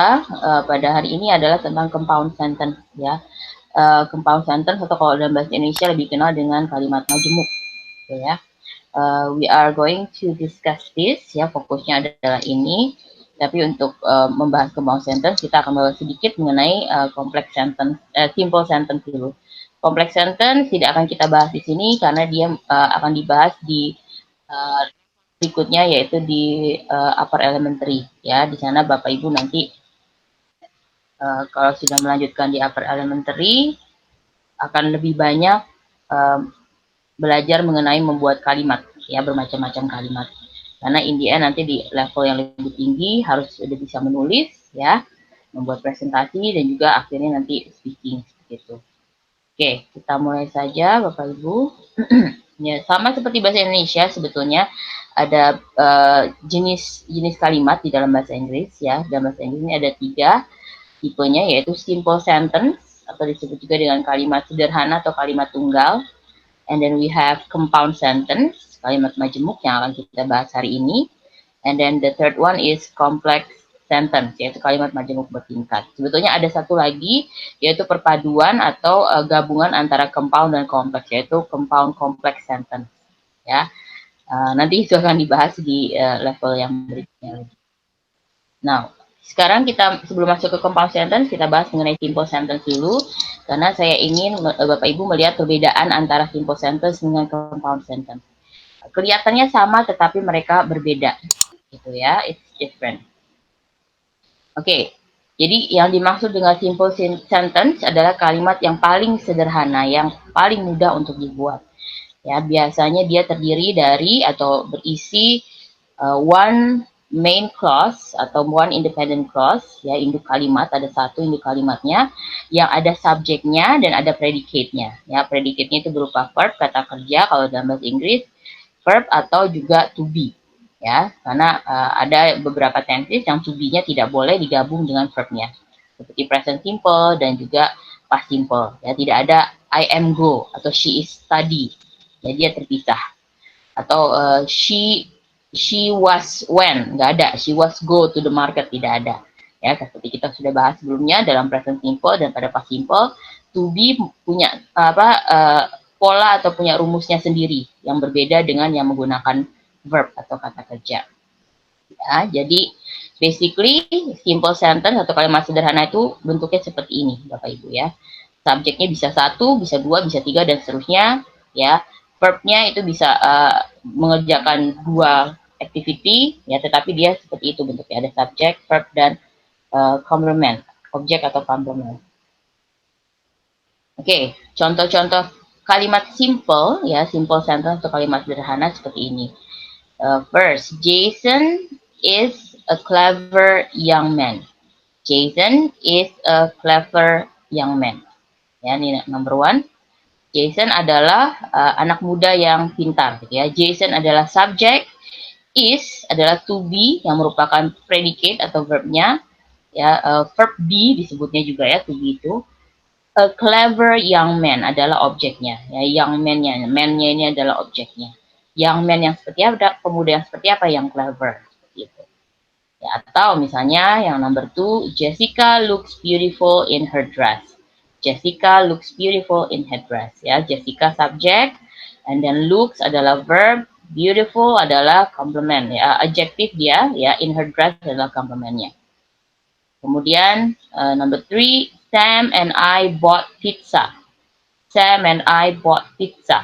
kita pada hari ini adalah tentang compound sentence ya. Compound sentence atau kalau dalam bahasa Indonesia lebih kenal dengan kalimat majemuk gitu ya. We are going to discuss this ya, fokusnya adalah ini. Tapi untuk membahas compound sentence kita akan bahas sedikit mengenai complex sentence, simple sentence dulu. Complex sentence tidak akan kita bahas di sini karena dia akan dibahas di berikutnya, yaitu di upper elementary ya. Di sana Bapak Ibu nanti kalau sudah melanjutkan di upper elementary akan lebih banyak belajar mengenai membuat kalimat ya, bermacam-macam kalimat. Karena in the end nanti di level yang lebih tinggi harus sudah bisa menulis ya, membuat presentasi dan juga akhirnya nanti speaking gitu. Oke, kita mulai saja Bapak Ibu. Ya, sama seperti bahasa Indonesia sebetulnya ada jenis kalimat di dalam bahasa Inggris ya. Dalam bahasa Inggris ini ada 3 tipenya, yaitu simple sentence atau disebut juga dengan kalimat sederhana atau kalimat tunggal. And then we have compound sentence, kalimat majemuk yang akan kita bahas hari ini. And then the third one is complex sentence, yaitu kalimat majemuk bertingkat. Sebetulnya ada satu lagi, yaitu perpaduan atau gabungan antara compound dan complex, yaitu compound complex sentence. Ya, nanti itu akan dibahas di level yang berikutnya. Nah, sekarang kita sebelum masuk ke compound sentence, kita bahas mengenai simple sentence dulu, karena saya ingin Bapak Ibu melihat perbedaan antara simple sentence dengan compound sentence. Kelihatannya sama, tetapi mereka berbeda, gitu ya. It's different. Oke, jadi yang dimaksud dengan simple sentence adalah kalimat yang paling sederhana, yang paling mudah untuk dibuat. Ya, biasanya dia terdiri dari atau berisi one main clause atau one independent clause, ya, induk kalimat, ada satu induk kalimatnya yang ada subjeknya dan ada predicate-nya. Ya, predicate-nya itu berupa verb, kata kerja kalau dalam bahasa Inggris, verb atau juga to be. Ya, karena ada beberapa tenses yang to be-nya tidak boleh digabung dengan verb-nya, seperti present simple dan juga past simple. Ya, tidak ada I am go atau she is study. Ya, dia terpisah. Atau she was when, nggak ada. She was go to the market, tidak ada. Ya, seperti kita sudah bahas sebelumnya dalam present simple dan pada past simple, to be punya pola atau punya rumusnya sendiri yang berbeda dengan yang menggunakan verb atau kata kerja. Ya, jadi basically simple sentence atau kalimat sederhana itu bentuknya seperti ini, Bapak Ibu ya. Subjeknya bisa 1, bisa 2, bisa 3 dan seterusnya ya. Verbnya itu bisa mengerjakan 2 activity ya, tetapi dia seperti itu bentuknya, ada subjek, verb dan complement, objek atau complement. Oke, contoh-contoh kalimat simple ya, simple sentence atau kalimat sederhana seperti ini. First, Jason is a clever young man. Jason is a clever young man. Ya, ini number 1. Jason adalah anak muda yang pintar. Ya, Jason adalah subjek, is adalah to be yang merupakan predicate atau verbnya. Ya, verb be disebutnya juga ya, to be itu. A clever young man adalah objeknya. Ya, young man-nya, man-nya ini adalah objeknya. Young man yang seperti apa, pemuda yang seperti apa, yang clever. Seperti itu. Ya, atau misalnya yang number 2, Jessica looks beautiful in her dress. Jessica looks beautiful in her dress. Ya, Jessica subject, and then looks adalah verb, beautiful adalah complement. Ya, adjective dia, ya, in her dress adalah complementnya. Kemudian number 3, Sam and I bought pizza. Sam and I bought pizza.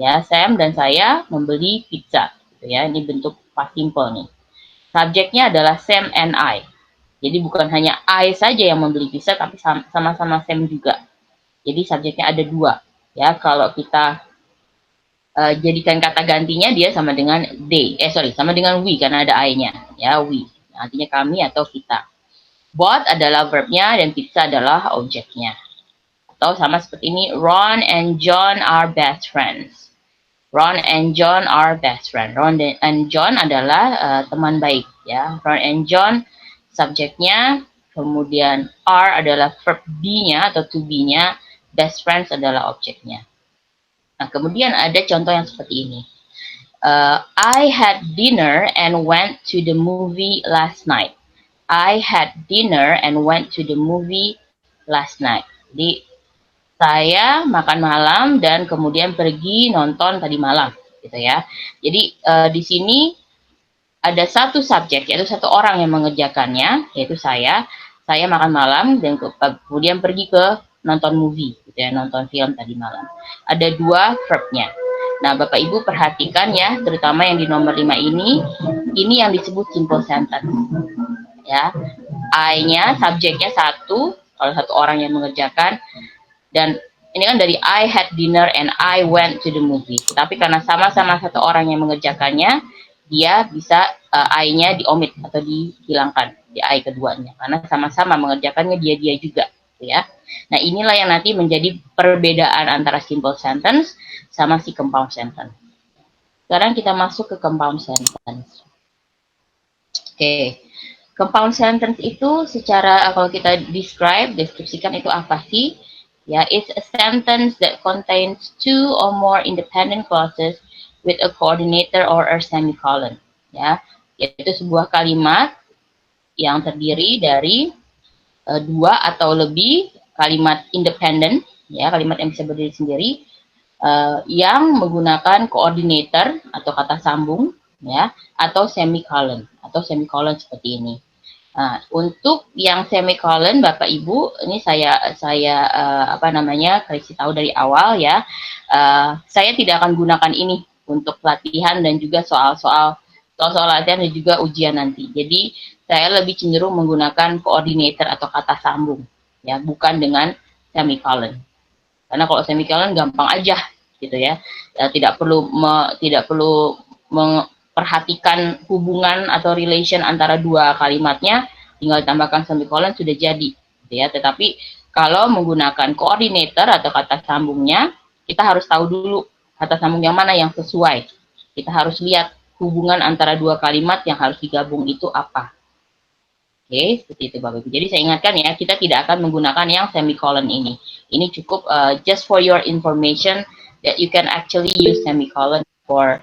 Ya, Sam dan saya membeli pizza. Gitu ya, ini bentuk past simple nih. Subjeknya adalah Sam and I. Jadi bukan hanya I saja yang membeli pizza, tapi sama-sama Sam juga. Jadi subjeknya ada 2. Ya, kalau kita jadikan kata gantinya dia sama dengan they. Sama dengan we karena ada I-nya. Ya, we. Artinya kami atau kita. Bought adalah verbnya dan pizza adalah objeknya. Atau sama seperti ini, Ron and John are best friends. Ron and John are best friends. Ron and John adalah teman baik ya. Ron and John subjeknya, kemudian are adalah verb be-nya atau to be-nya, best friends adalah objeknya. Nah, kemudian ada contoh yang seperti ini. I had dinner and went to the movie last night. I had dinner and went to the movie last night. Jadi saya makan malam dan kemudian pergi nonton tadi malam, gitu ya. Jadi di sini ada satu subjek, yaitu satu orang yang mengerjakannya, yaitu saya. Saya makan malam dan kemudian pergi ke nonton movie, gitu ya, nonton film tadi malam. Ada dua verbnya. Nah, Bapak Ibu perhatikan ya, terutama yang di nomor 5 ini yang disebut simple sentence. Ya, I-nya, subjeknya satu, kalau satu orang yang mengerjakan, dan ini kan dari I had dinner and I went to the movie. Tapi karena sama-sama satu orang yang mengerjakannya, dia bisa I-nya diomit atau dihilangkan di I keduanya. Karena sama-sama mengerjakannya dia juga. Ya. Nah, inilah yang nanti menjadi perbedaan antara simple sentence sama si compound sentence. Sekarang kita masuk ke compound sentence. Oke. Compound sentence itu secara kalau kita deskripsikan itu apa sih? Ya, it's a sentence that contains two or more independent clauses with a coordinator or a semicolon. Ya, yaitu sebuah kalimat yang terdiri dari dua atau lebih kalimat independen, ya, kalimat yang bisa berdiri sendiri, yang menggunakan coordinator atau kata sambung, ya, atau semicolon seperti ini. Nah, untuk yang semicolon, Bapak Ibu, ini saya kasih tahu dari awal ya. Saya tidak akan gunakan ini untuk pelatihan dan juga soal-soal latihan dan juga ujian nanti. Jadi saya lebih cenderung menggunakan coordinator atau kata sambung, ya, bukan dengan semicolon. Karena kalau semicolon gampang aja, gitu ya. Tidak perlu perhatikan hubungan atau relation antara dua kalimatnya, tinggal tambahkan semicolon sudah jadi, gitu ya. Tetapi kalau menggunakan coordinator atau kata sambungnya, kita harus tahu dulu kata sambung yang mana yang sesuai. Kita harus lihat hubungan antara dua kalimat yang harus digabung itu apa. Oke, seperti itu Bapak Ibu. Jadi saya ingatkan ya, kita tidak akan menggunakan yang semicolon ini. Ini cukup just for your information that you can actually use semicolon for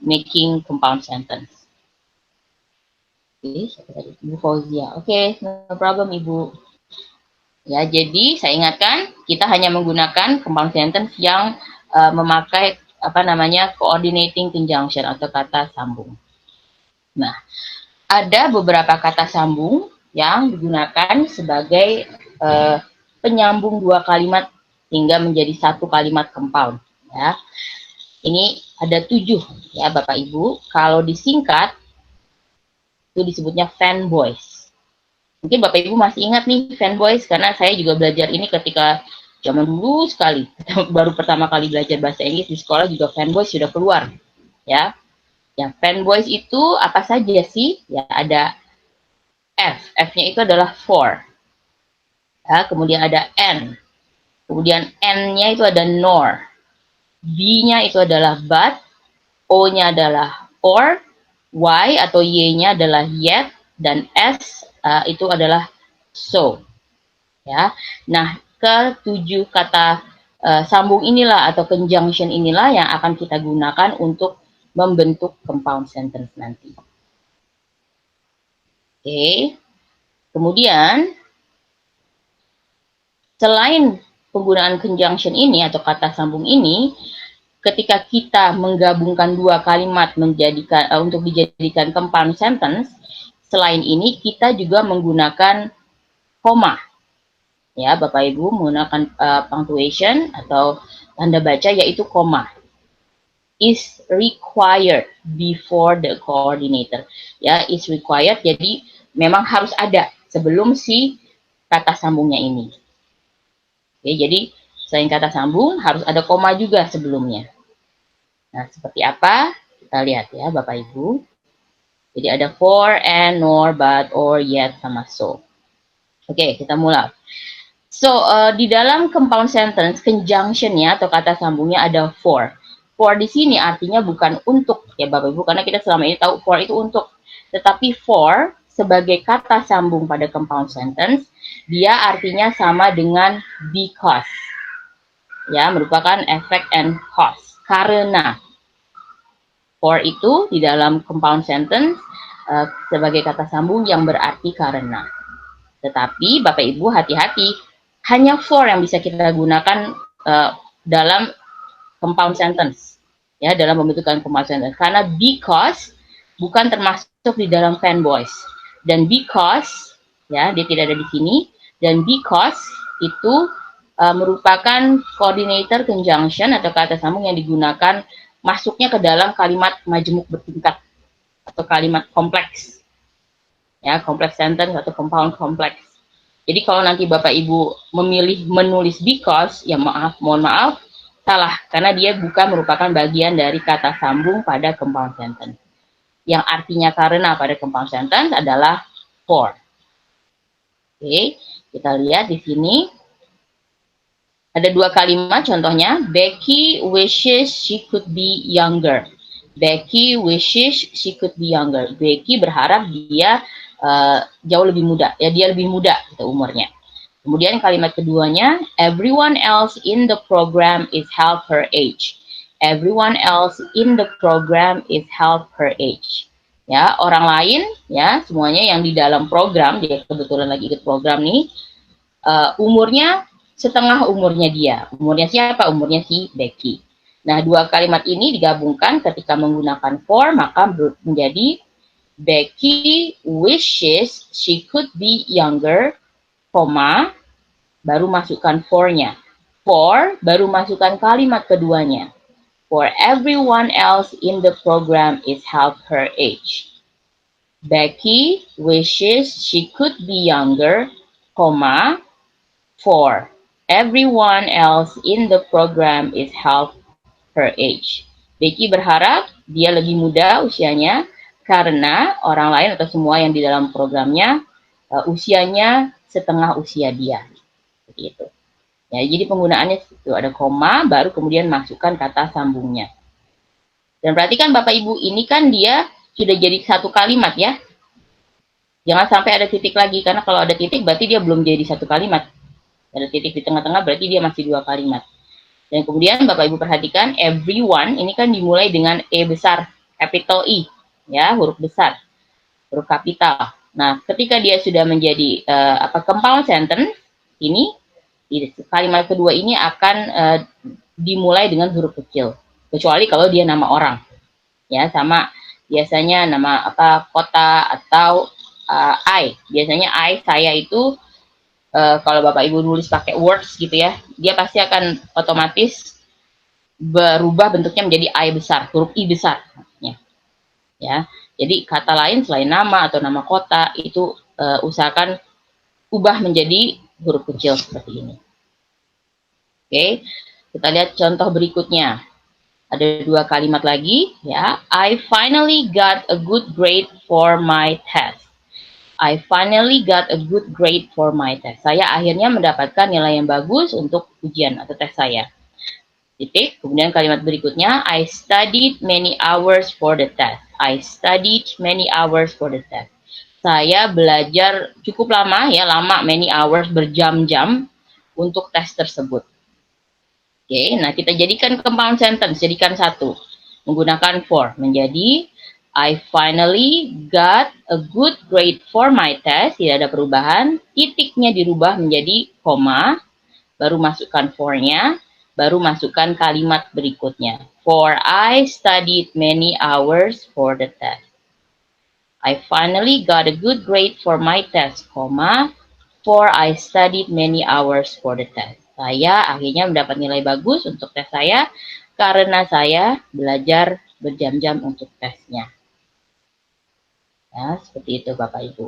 making compound sentence. Oke, Ibu Fauzia. Oke, no problem Ibu. Ya, jadi saya ingatkan kita hanya menggunakan compound sentence yang memakai coordinating conjunction atau kata sambung. Nah, ada beberapa kata sambung yang digunakan sebagai penyambung dua kalimat hingga menjadi satu kalimat compound. Ya, ini ada 7 ya Bapak Ibu. Kalau disingkat itu disebutnya fanboys. Mungkin Bapak Ibu masih ingat nih fanboys karena saya juga belajar ini ketika zaman dulu sekali. Baru pertama kali belajar bahasa Inggris di sekolah juga fanboys sudah keluar. Ya. Yang fanboys itu apa saja sih? Ya ada F. F-nya itu adalah for. Ya, kemudian ada N. Kemudian N-nya itu ada nor. B-nya itu adalah but. O-nya adalah or. Y atau Y-nya adalah yet. Dan S itu adalah so. Ya. Nah, ke-7 kata sambung inilah atau conjunction inilah yang akan kita gunakan untuk membentuk compound sentence nanti. Oke. Kemudian selain penggunaan conjunction ini atau kata sambung ini, ketika kita menggabungkan dua kalimat untuk dijadikan compound sentence, selain ini kita juga menggunakan koma. Ya, Bapak Ibu menggunakan punctuation atau tanda baca yaitu koma. Is required before the coordinator. Ya, is required jadi memang harus ada sebelum si kata sambungnya ini. Oke, jadi selain kata sambung harus ada koma juga sebelumnya. Nah, seperti apa? Kita lihat ya Bapak Ibu. Jadi ada for, and, nor, but, or, yet, sama so. Oke, kita mulai. So, di dalam compound sentence, conjunction-nya atau kata sambungnya ada for. For di sini artinya bukan untuk ya Bapak Ibu, karena kita selama ini tahu for itu untuk. Tetapi for sebagai kata sambung pada compound sentence, dia artinya sama dengan because. Ya, merupakan effect and cause. Karena for itu di dalam compound sentence sebagai kata sambung yang berarti karena. Tetapi Bapak Ibu hati-hati, hanya for yang bisa kita gunakan dalam compound sentence, ya, dalam pembentukan compound sentence. Karena because bukan termasuk di dalam fanboys, dan because, ya, dia tidak ada di sini, dan because itu merupakan coordinator conjunction atau kata sambung yang digunakan masuknya ke dalam kalimat majemuk bertingkat atau kalimat kompleks, ya, complex sentence atau compound complex. Jadi kalau nanti Bapak Ibu memilih menulis because, ya mohon maaf, salah, karena dia bukan merupakan bagian dari kata sambung pada compound sentence. Yang artinya karena pada compound sentence adalah for. Oke, kita lihat di sini. Ada dua kalimat contohnya, Becky wishes she could be younger. Becky wishes she could be younger. Becky berharap dia jauh lebih muda, ya, dia lebih muda gitu umurnya. Kemudian kalimat keduanya, everyone else in the program is half her age. Everyone else in the program is half her age. Ya, orang lain, ya, semuanya yang di dalam program, dia kebetulan lagi ikut program nih, umurnya setengah umurnya dia. Umurnya siapa? Umurnya si Becky. Nah, dua kalimat ini digabungkan ketika menggunakan for, maka menjadi Becky wishes she could be younger, koma, baru masukkan for-nya. For, baru masukkan kalimat keduanya. For everyone else in the program is half her age. Becky wishes she could be younger, koma, for everyone else in the program is half her age. Becky berharap dia lebih muda usianya karena orang lain atau semua yang di dalam programnya usianya setengah usia dia. Seperti itu. Ya, jadi penggunaannya itu ada koma, baru kemudian masukkan kata sambungnya. Dan perhatikan Bapak Ibu, ini kan dia sudah jadi satu kalimat ya. Jangan sampai ada titik lagi, karena kalau ada titik berarti dia belum jadi satu kalimat. Ada titik di tengah-tengah berarti dia masih dua kalimat. Dan kemudian Bapak Ibu perhatikan everyone ini kan dimulai dengan E besar, capital E, ya, huruf besar, huruf kapital. Nah, ketika dia sudah menjadi compound sentence, ini kalimat kedua ini akan dimulai dengan huruf kecil, kecuali kalau dia nama orang, ya, sama biasanya nama kota atau I. Biasanya I, saya itu kalau Bapak Ibu nulis pakai words gitu ya, dia pasti akan otomatis berubah bentuknya menjadi I besar, huruf I besar. Ya, jadi kata lain selain nama atau nama kota itu usahakan ubah menjadi huruf kecil seperti ini. Oke, kita lihat contoh berikutnya. Ada dua kalimat lagi ya. I finally got a good grade for my test. I finally got a good grade for my test. Saya akhirnya mendapatkan nilai yang bagus untuk ujian atau tes saya. Titik. Kemudian kalimat berikutnya, I studied many hours for the test. I studied many hours for the test. Saya belajar cukup lama, ya, lama, many hours, berjam-jam untuk tes tersebut. Oke, nah kita jadikan compound sentence, jadikan satu. Menggunakan for, menjadi I finally got a good grade for my test. Tidak ada perubahan. Titiknya dirubah menjadi koma. Baru masukkan for-nya. Baru masukkan kalimat berikutnya. For I studied many hours for the test. I finally got a good grade for my test, koma. For I studied many hours for the test. Saya akhirnya mendapat nilai bagus untuk tes saya karena saya belajar berjam-jam untuk tesnya. Ya, seperti itu Bapak Ibu.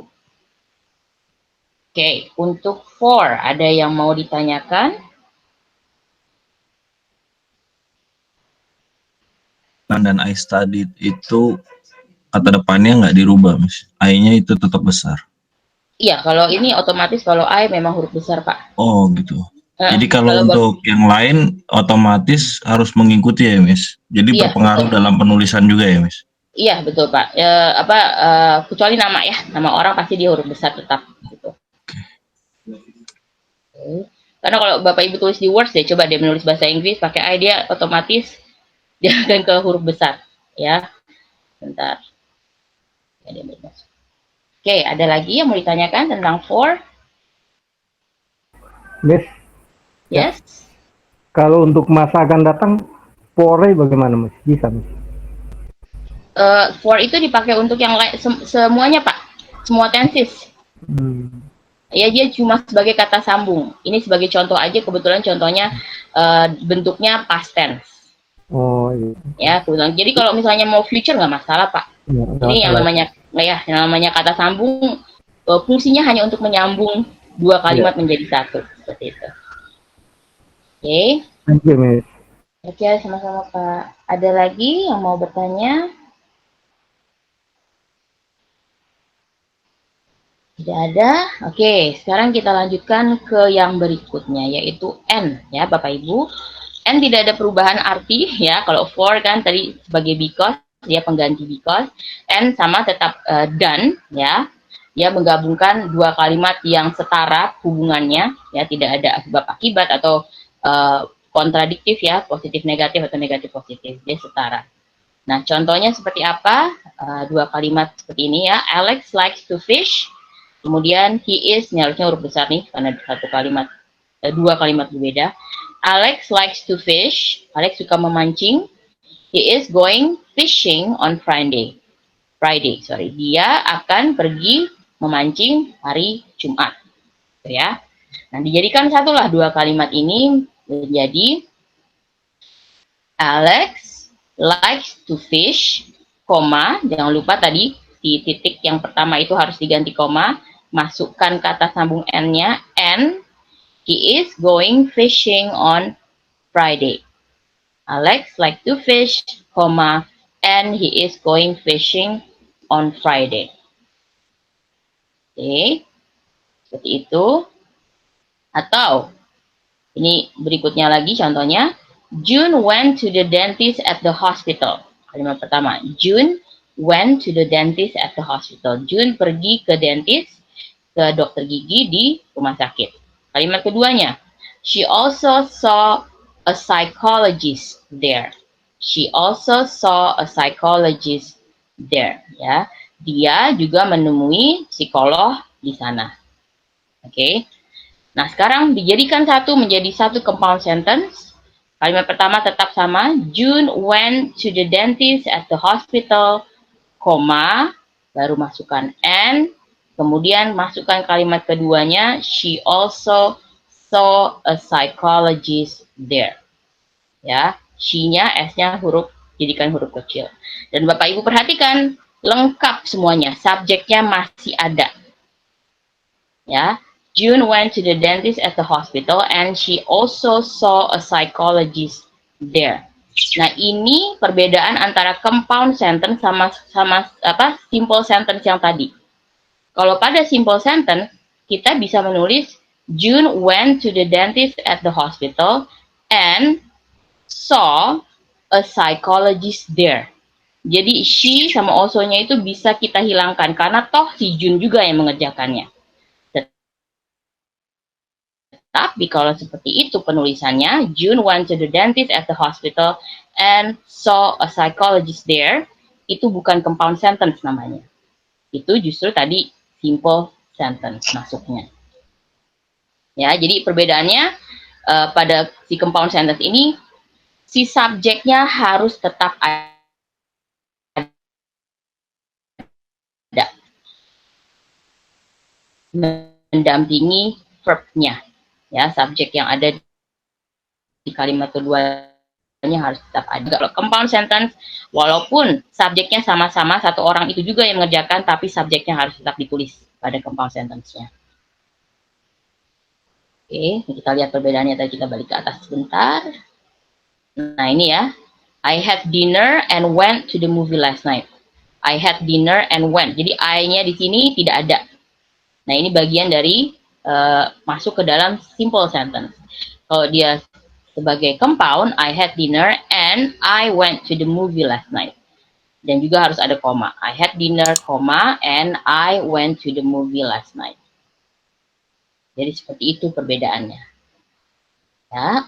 Oke, untuk for, ada yang mau ditanyakan? Dan I studied itu kata depannya nggak dirubah, Miss. I-nya itu tetap besar. Iya, kalau ini otomatis kalau I memang huruf besar, Pak. Oh, gitu. Jadi kalau untuk yang lain otomatis harus mengikuti ya, Miss. Jadi iya, berpengaruh betul. Dalam penulisan juga ya, Miss. Iya, betul, Pak. Kecuali nama ya, nama orang pasti dia huruf besar tetap gitu. Okay. Karena kalau Bapak Ibu tulis di Word, ya coba dia menulis bahasa Inggris pakai I, dia otomatis dia akan ke huruf besar, ya. Bentar. Oke, ada lagi yang mau ditanyakan tentang for? Miss. Yes. Ya. Kalau untuk masa akan datang, for-nya bagaimana, Miss? Bisa, Miss? For itu dipakai untuk yang lain semuanya, Pak. Semua tenses. Ya, dia cuma sebagai kata sambung. Ini sebagai contoh aja, kebetulan contohnya bentuknya past tense. Oh, iya. Ya, kebetulan. Jadi kalau misalnya mau future nggak masalah, Pak. Ya, Ini yang namanya kata sambung, fungsinya hanya untuk menyambung dua kalimat menjadi satu, seperti itu. Oke. Thank you, Miss. Oke, sama-sama, Pak. Ada lagi yang mau bertanya? Tidak ada. Oke, sekarang kita lanjutkan ke yang berikutnya, yaitu N, ya Bapak Ibu. N tidak ada perubahan arti, ya. Kalau for kan tadi sebagai because, dia pengganti because. N sama tetap dan, ya. Dia menggabungkan dua kalimat yang setara hubungannya, ya. Tidak ada sebab akibat atau kontradiktif, ya. Positif negatif atau negatif positif. Dia setara. Nah, contohnya seperti apa? Dua kalimat seperti ini, ya. Alex likes to fish. Kemudian he is, ini harusnya huruf besar nih, karena satu kalimat, dua kalimat berbeda. Alex likes to fish. Alex suka memancing. He is going fishing on Friday. Dia akan pergi memancing hari Jumat. Ya. Nah, dijadikan satulah dua kalimat ini menjadi Alex likes to fish, koma, jangan lupa tadi di titik yang pertama itu harus diganti koma, masukkan kata sambung N-nya, and he is going fishing on Friday. Alex like to fish, comma, and he is going fishing on Friday. Oke, seperti itu. Atau, ini berikutnya lagi contohnya, June went to the dentist at the hospital. Kalimat pertama, June went to the dentist at the hospital. June pergi ke dentist, ke dokter gigi di rumah sakit. Kalimat keduanya, she also saw a psychologist there. She also saw a psychologist there. Ya, dia juga menemui psikolog di sana. Oke. Nah, sekarang dijadikan satu menjadi satu compound sentence. Kalimat pertama tetap sama, June went to the dentist at the hospital, koma, baru masukkan and, kemudian masukkan kalimat keduanya, she also saw a psychologist there. Ya, she-nya, S-nya jadikan huruf kecil. Dan Bapak Ibu perhatikan, lengkap semuanya, subjeknya masih ada. Ya, June went to the dentist at the hospital and she also saw a psychologist there. Nah, ini perbedaan antara compound sentence sama simple sentence yang tadi. Kalau pada simple sentence, kita bisa menulis June went to the dentist at the hospital and saw a psychologist there. Jadi she sama also-nya itu bisa kita hilangkan karena toh si June juga yang mengerjakannya. Tapi kalau seperti itu penulisannya, June went to the dentist at the hospital and saw a psychologist there, itu bukan compound sentence namanya. Itu justru tadi simple sentence masuknya. Ya, jadi perbedaannya pada si compound sentence ini, si subjeknya harus tetap ada. Mendampingi verb-nya. Ya, subjek yang ada di kalimat keduanya harus tetap ada. Kalau compound sentence, walaupun subjeknya sama-sama, satu orang itu juga yang mengerjakan, tapi subjeknya harus tetap ditulis pada compound sentence-nya. Oke, kita lihat perbedaannya. Tadi kita balik ke atas sebentar. Nah, ini ya. I had dinner and went to the movie last night. I had dinner and went. Jadi I-nya di sini tidak ada. Nah, ini bagian dari masuk ke dalam simple sentence. Kalau dia sebagai compound, I had dinner and I went to the movie last night. Dan juga harus ada koma. I had dinner, koma, and I went to the movie last night. Jadi seperti itu perbedaannya. Ya,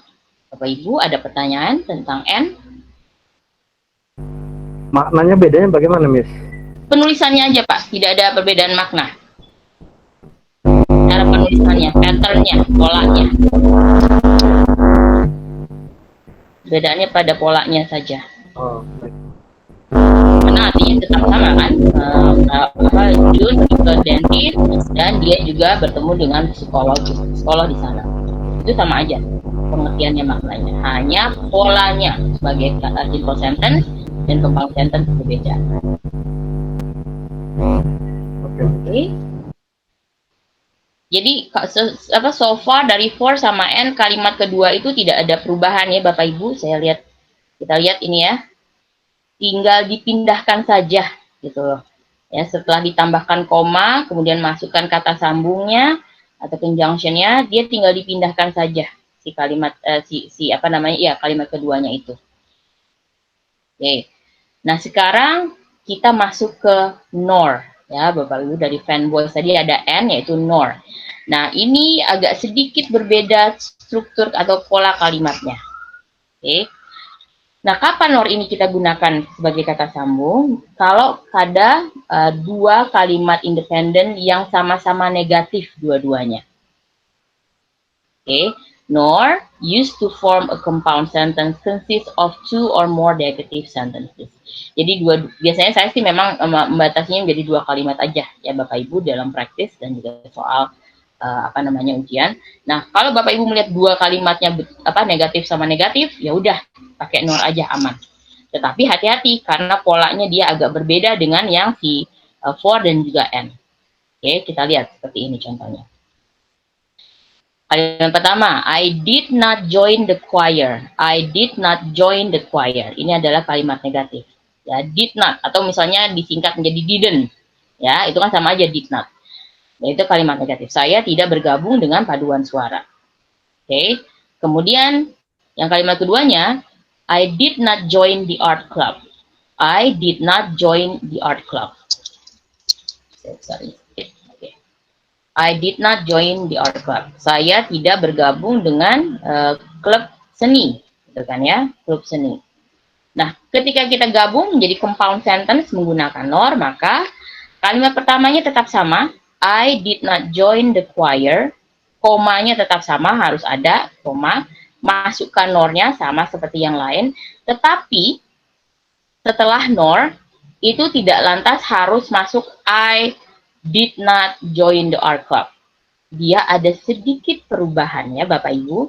Bapak Ibu ada pertanyaan tentang N? Maknanya bedanya bagaimana, Miss? Penulisannya aja Pak, tidak ada perbedaan makna. Cara penulisannya, patternnya, polanya. Bedanya pada polanya saja. Oh, Karena artinya tetap sama kan, Jun pergi ke dentist dan dia juga bertemu dengan psikolog di sana. Itu sama aja pengertiannya, maknanya. Hanya polanya sebagai simple sentence dan compound sentence berbeda. Oke. Jadi so far dari for sama and kalimat kedua itu tidak ada perubahan ya Bapak Ibu. Kita lihat ini ya. Tinggal dipindahkan saja gitu loh. Ya, setelah ditambahkan koma, kemudian masukkan kata sambungnya atau conjunctionnya, dia tinggal dipindahkan saja si kalimat kalimat keduanya itu. Oke. Nah, sekarang kita masuk ke nor ya, Bapak Ibu. Dari fanboys tadi ada n yaitu nor. Nah, ini agak sedikit berbeda struktur atau pola kalimatnya. Oke. Nah, kapan nor ini kita gunakan sebagai kata sambung? Kalau ada dua kalimat independen yang sama-sama negatif dua-duanya. Oke, nor used to form a compound sentence consists of two or more negative sentences. Jadi biasanya saya sih memang membatasinya menjadi dua kalimat aja ya Bapak Ibu dalam praktis dan juga soal ujian. Nah, kalau Bapak Ibu melihat dua kalimatnya negatif sama negatif, ya udah pakai nor aja aman. Tetapi hati-hati karena polanya dia agak berbeda dengan yang si for dan juga and. Oke, kita lihat seperti ini contohnya. Kalimat pertama, I did not join the choir. I did not join the choir. Ini adalah kalimat negatif. Ya, did not atau misalnya disingkat menjadi didn't. Ya, itu kan sama aja did not. Yaitu kalimat negatif. Saya tidak bergabung dengan paduan suara. Oke. Kemudian yang kalimat keduanya, I did not join the art club. I did not join the art club. Sorry. Okay. I did not join the art club. Saya tidak bergabung dengan klub seni, gitu kan ya, klub seni. Nah, ketika kita gabung menjadi compound sentence menggunakan nor, maka kalimat pertamanya tetap sama. I did not join the choir. Komanya tetap sama, harus ada koma. Masukkan nornya sama seperti yang lain. Tetapi setelah nor, itu tidak lantas harus masuk I did not join the art club. Dia ada sedikit perubahannya Bapak Ibu.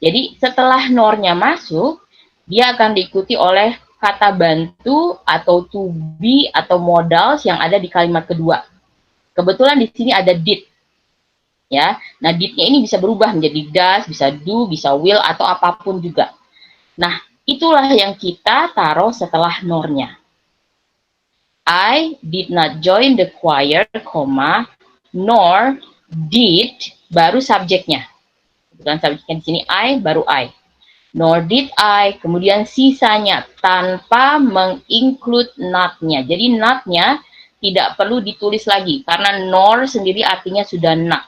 Jadi setelah nornya masuk, dia akan diikuti oleh kata bantu atau to be atau modals yang ada di kalimat kedua. Kebetulan di sini ada did. Ya. Nah, did-nya ini bisa berubah menjadi does, bisa do, bisa will atau apapun juga. Nah, itulah yang kita taruh setelah nornya. I did not join the choir, nor did baru subjeknya. Bukan subjeknya di sini I baru I. Nor did I, kemudian sisanya tanpa menginclude not-nya. Jadi not-nya tidak perlu ditulis lagi karena nor sendiri artinya sudah not.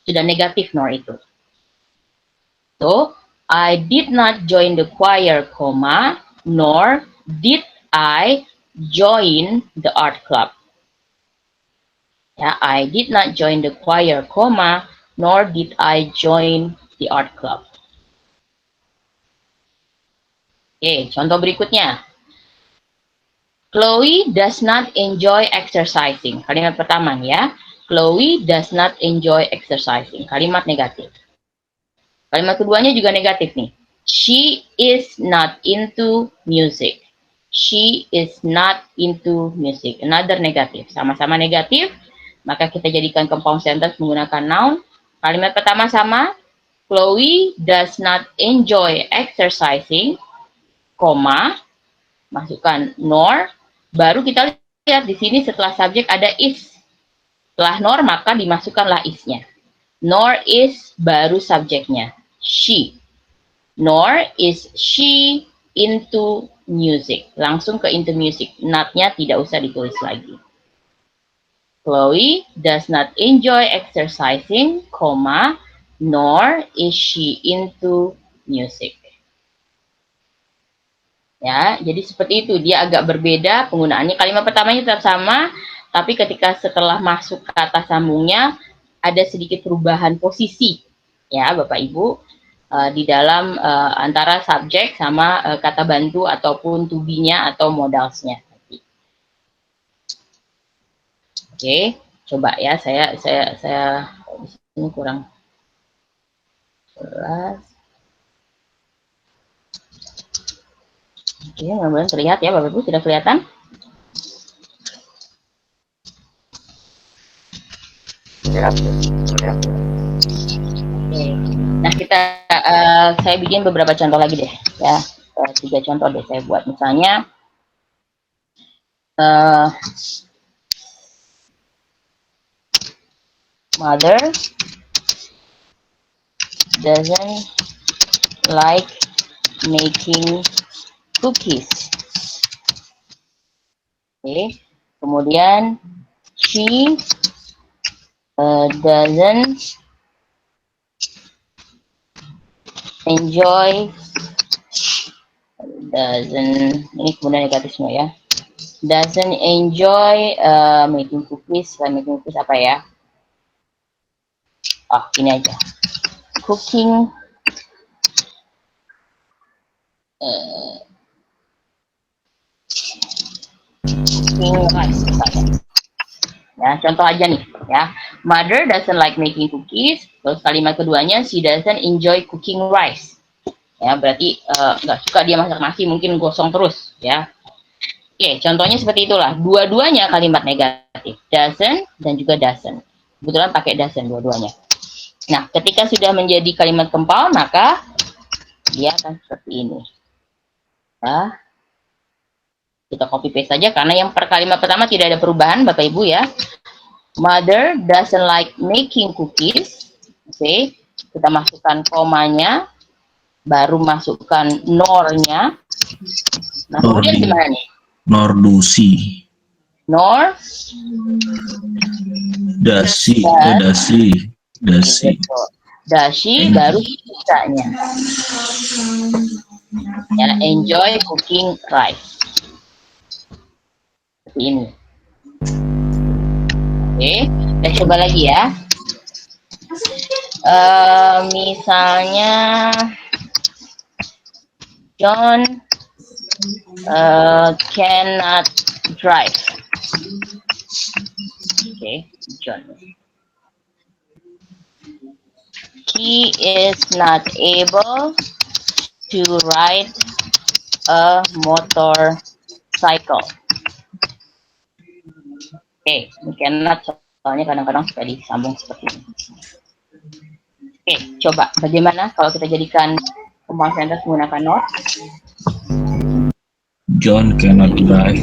Sudah negatif nor itu. So, I did not join the choir, nor did I join the art club. Ya, I did not join the choir, nor did I join the art club. Oke, contoh berikutnya. Chloe does not enjoy exercising. Kalimat pertama ya. Chloe does not enjoy exercising. Kalimat negatif. Kalimat keduanya juga negatif nih. She is not into music. She is not into music. Another negatif. Sama-sama negatif. Maka kita jadikan compound sentence menggunakan noun. Kalimat pertama sama. Chloe does not enjoy exercising, masukkan nor. Baru kita lihat di sini setelah subjek ada is. Setelah nor maka dimasukkanlah is-nya. Nor is baru subjeknya. She. Nor is she into music. Langsung ke into music. Not-nya tidak usah ditulis lagi. Chloe does not enjoy exercising, nor is she into music. Ya, jadi seperti itu. Dia agak berbeda penggunaannya. Kalimat pertamanya tetap sama, tapi ketika setelah masuk kata sambungnya ada sedikit perubahan posisi. Ya, Bapak Ibu, di dalam antara subjek sama kata bantu ataupun to be-nya atau modalsnya. Oke, coba ya saya di sini kurang jelas. Oke, mudah-mudahan terlihat ya Bapak Ibu, sudah kelihatan? Oke. Nah, saya bikin beberapa contoh lagi deh ya. 3 contoh deh saya buat. Misalnya mother doesn't like making cookies. Oke. Kemudian she doesn't enjoy, ini kemudian negatif semua ya, doesn't enjoy making cookies. Making cookies apa ya? Ini aja, cooking rice misalnya. Ya, contoh aja nih ya. Mother doesn't like making cookies. Terus kalimat keduanya, she doesn't enjoy cooking rice. Ya, berarti nggak suka dia masak nasi, mungkin gosong terus ya. Oke, contohnya seperti itulah. Dua-duanya kalimat negatif, doesn't dan juga doesn't. Kebetulan pakai doesn't dua-duanya. Nah, ketika sudah menjadi kalimat compound, maka dia akan seperti ini. Ya. Kita copy paste saja karena yang kalimat pertama tidak ada perubahan Bapak Ibu ya. Mother doesn't like making cookies. Oke, kita masukkan komanya, baru masukkan nor-nya. Nah, kemudian gimana nih? Nor dusi. Nor dasi. Dasi baru sisanya. Ya, enjoy cooking rice. Seperti ini. Oke, kita coba lagi ya. Misalnya John cannot drive. Oke, John. He is not able to ride a motorcycle. Oke, cannot soalnya kadang-kadang suka disambung seperti ini. Oke, coba bagaimana kalau kita jadikan compound sentence menggunakan not? John cannot drive.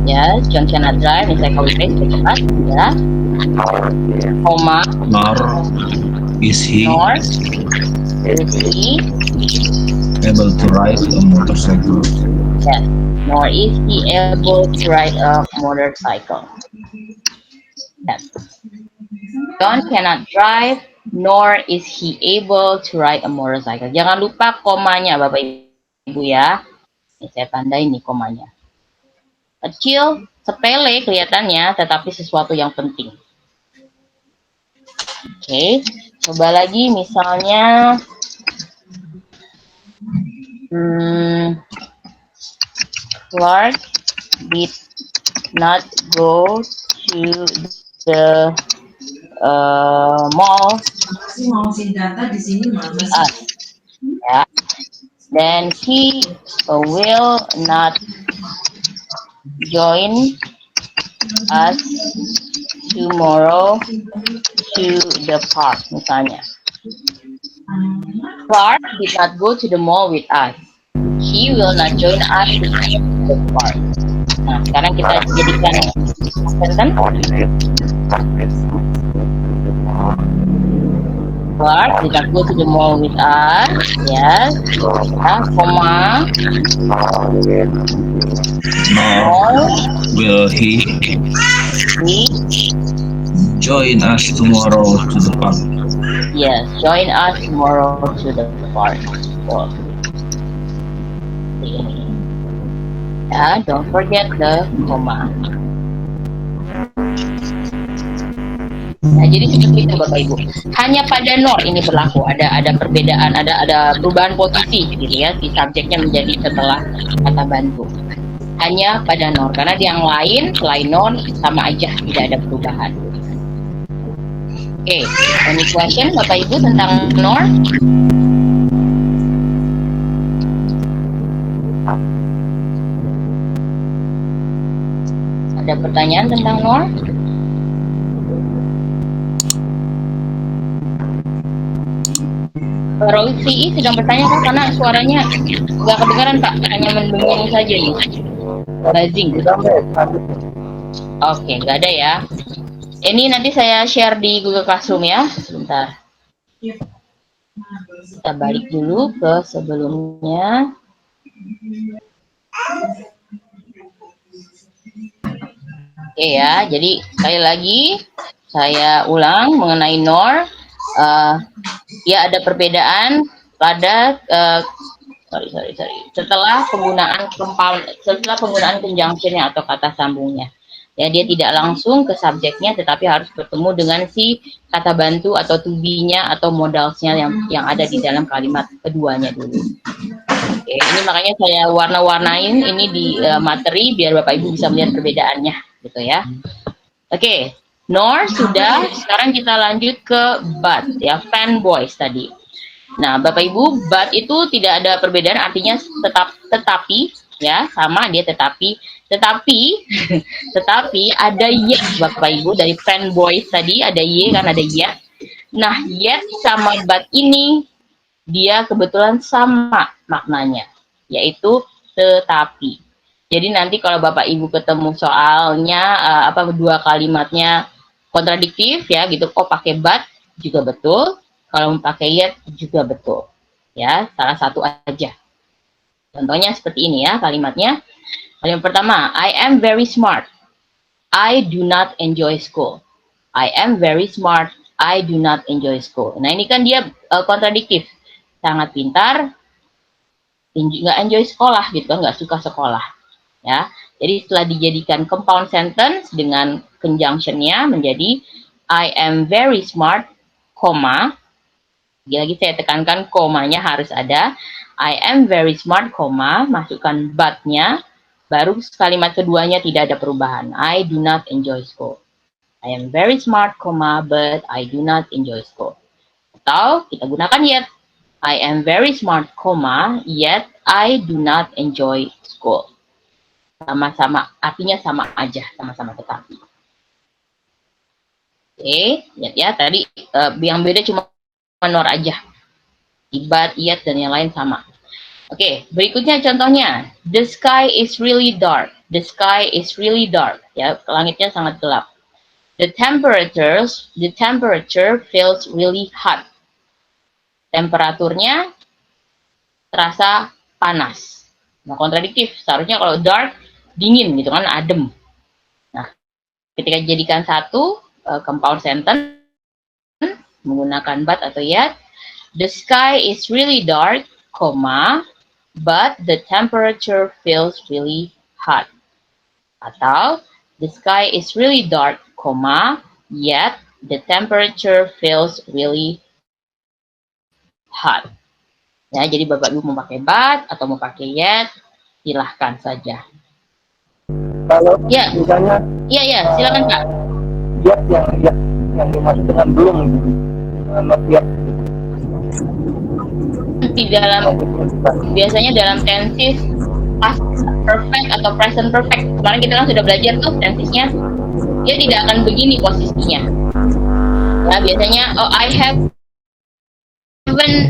Ya, John cannot drive. Misalnya kalau paste cepat, ya. Koma. Nor is he able to ride a motorcycle. Yes. Nor is he able to ride a motorcycle. Yes. John cannot drive, nor is he able to ride a motorcycle. Jangan lupa komanya, Bapak Ibu ya. Ini saya tandain nih komanya. Kecil, sepele kelihatannya, tetapi sesuatu yang penting. Oke, coba lagi misalnya. Clark did not go to the mall. Ya. Then he will not join us tomorrow to the park, misalnya. Clark did not go to the mall with us. He will not join us to the park. Nah, sekarang kita jadikan sentence. Clark did not go to the mall with us. Yes. Koma. Nor will he join us tomorrow to the park. Yes, join us tomorrow to the park. Ya, don't forget the comma. Nah, jadi seperti itu Bapak Ibu. Hanya pada nor ini berlaku. Ada perbedaan, ada perubahan posisi gitu ya. Si subjeknya menjadi setelah kata bantu. Hanya pada nor, karena di yang lain selain nor sama aja, tidak ada perubahan. Oke, any question Bapak Ibu tentang nor? Ada pertanyaan tentang nor? Rosi sedang bertanya Pak, karena suaranya nggak kedengaran Pak, hanya mendengung saja nih. Buzzing. Oke, nggak ada ya. Ini nanti saya share di Google Classroom ya. Sebentar. Kita balik dulu ke sebelumnya. Oke ya, jadi sekali lagi saya ulang mengenai nor. Ya ada perbedaan pada setelah penggunaan compound, setelah penggunaan conjunctionnya atau kata sambungnya. Ya, dia tidak langsung ke subjeknya, tetapi harus bertemu dengan si kata bantu atau to be-nya atau modalsnya yang ada di dalam kalimat keduanya dulu. Oke, ini makanya saya warna-warnain ini di materi biar Bapak Ibu bisa melihat perbedaannya, gitu ya. Oke, nor sudah. Sekarang kita lanjut ke but, ya, fanboys tadi. Nah, Bapak Ibu, but itu tidak ada perbedaan, artinya tetapi, ya, sama dia tetapi ada yet Bapak Ibu dari fanboys tadi, ada y kan, ada yet. Nah, yet sama but ini dia kebetulan sama maknanya, yaitu tetapi. Jadi nanti kalau Bapak Ibu ketemu soalnya dua kalimatnya kontradiktif ya gitu, pakai but juga betul, kalau pakai yet juga betul. Ya, salah satu aja. Contohnya seperti ini ya kalimatnya. Kalimat pertama, I am very smart. I do not enjoy school. I am very smart. I do not enjoy school. Nah, ini kan dia kontradiktif. Sangat pintar, nggak enjoy sekolah gitu, nggak suka sekolah. Ya, jadi setelah dijadikan compound sentence dengan conjunction-nya menjadi I am very smart, koma. Lagi saya tekankan komanya harus ada. I am very smart, koma, masukkan but-nya, baru kalimat keduanya tidak ada perubahan. I do not enjoy school. I am very smart, koma, but I do not enjoy school. Atau kita gunakan yet. I am very smart, koma, yet I do not enjoy school. Sama-sama, artinya sama aja, sama-sama tetapi. Oke, lihat ya, tadi yang beda cuma nor aja. But, yet, dan yang lain sama. Oke, berikutnya contohnya. The sky is really dark. The sky is really dark. Ya, langitnya sangat gelap. The temperature feels really hot. Temperaturnya terasa panas. Nah, kontradiktif. Seharusnya kalau dark, dingin gitu kan, adem. Nah, ketika dijadikan satu compound sentence menggunakan but atau yet, the sky is really dark, comma, but the temperature feels really hot. Atau the sky is really dark, comma, yet the temperature feels really hot. Ya, jadi Bapak Ibu mau pakai but atau mau pakai yet, silahkan saja. Kalau ya, misalnya, silakan Pak. Yet yang dimaksud dengan belum, not yet. Di dalam biasanya dalam tenses past perfect atau present perfect. Kemarin kita kan sudah belajar tuh tensesnya. Dia tidak akan begini posisinya. Ya, biasanya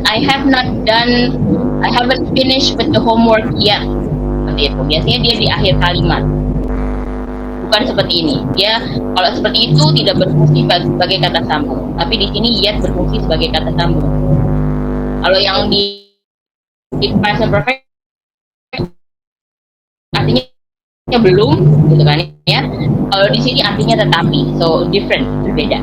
I haven't finished with the homework yet. Seperti itu. Biasanya dia di akhir kalimat. Bukan seperti ini. Dia kalau seperti itu tidak berfungsi sebagai kata sambung. Tapi di sini yet berfungsi sebagai kata sambung. Kalau yang di present perfect artinya belum, gitu kan ya. Kalau di sini artinya tetapi, so different, berbeda.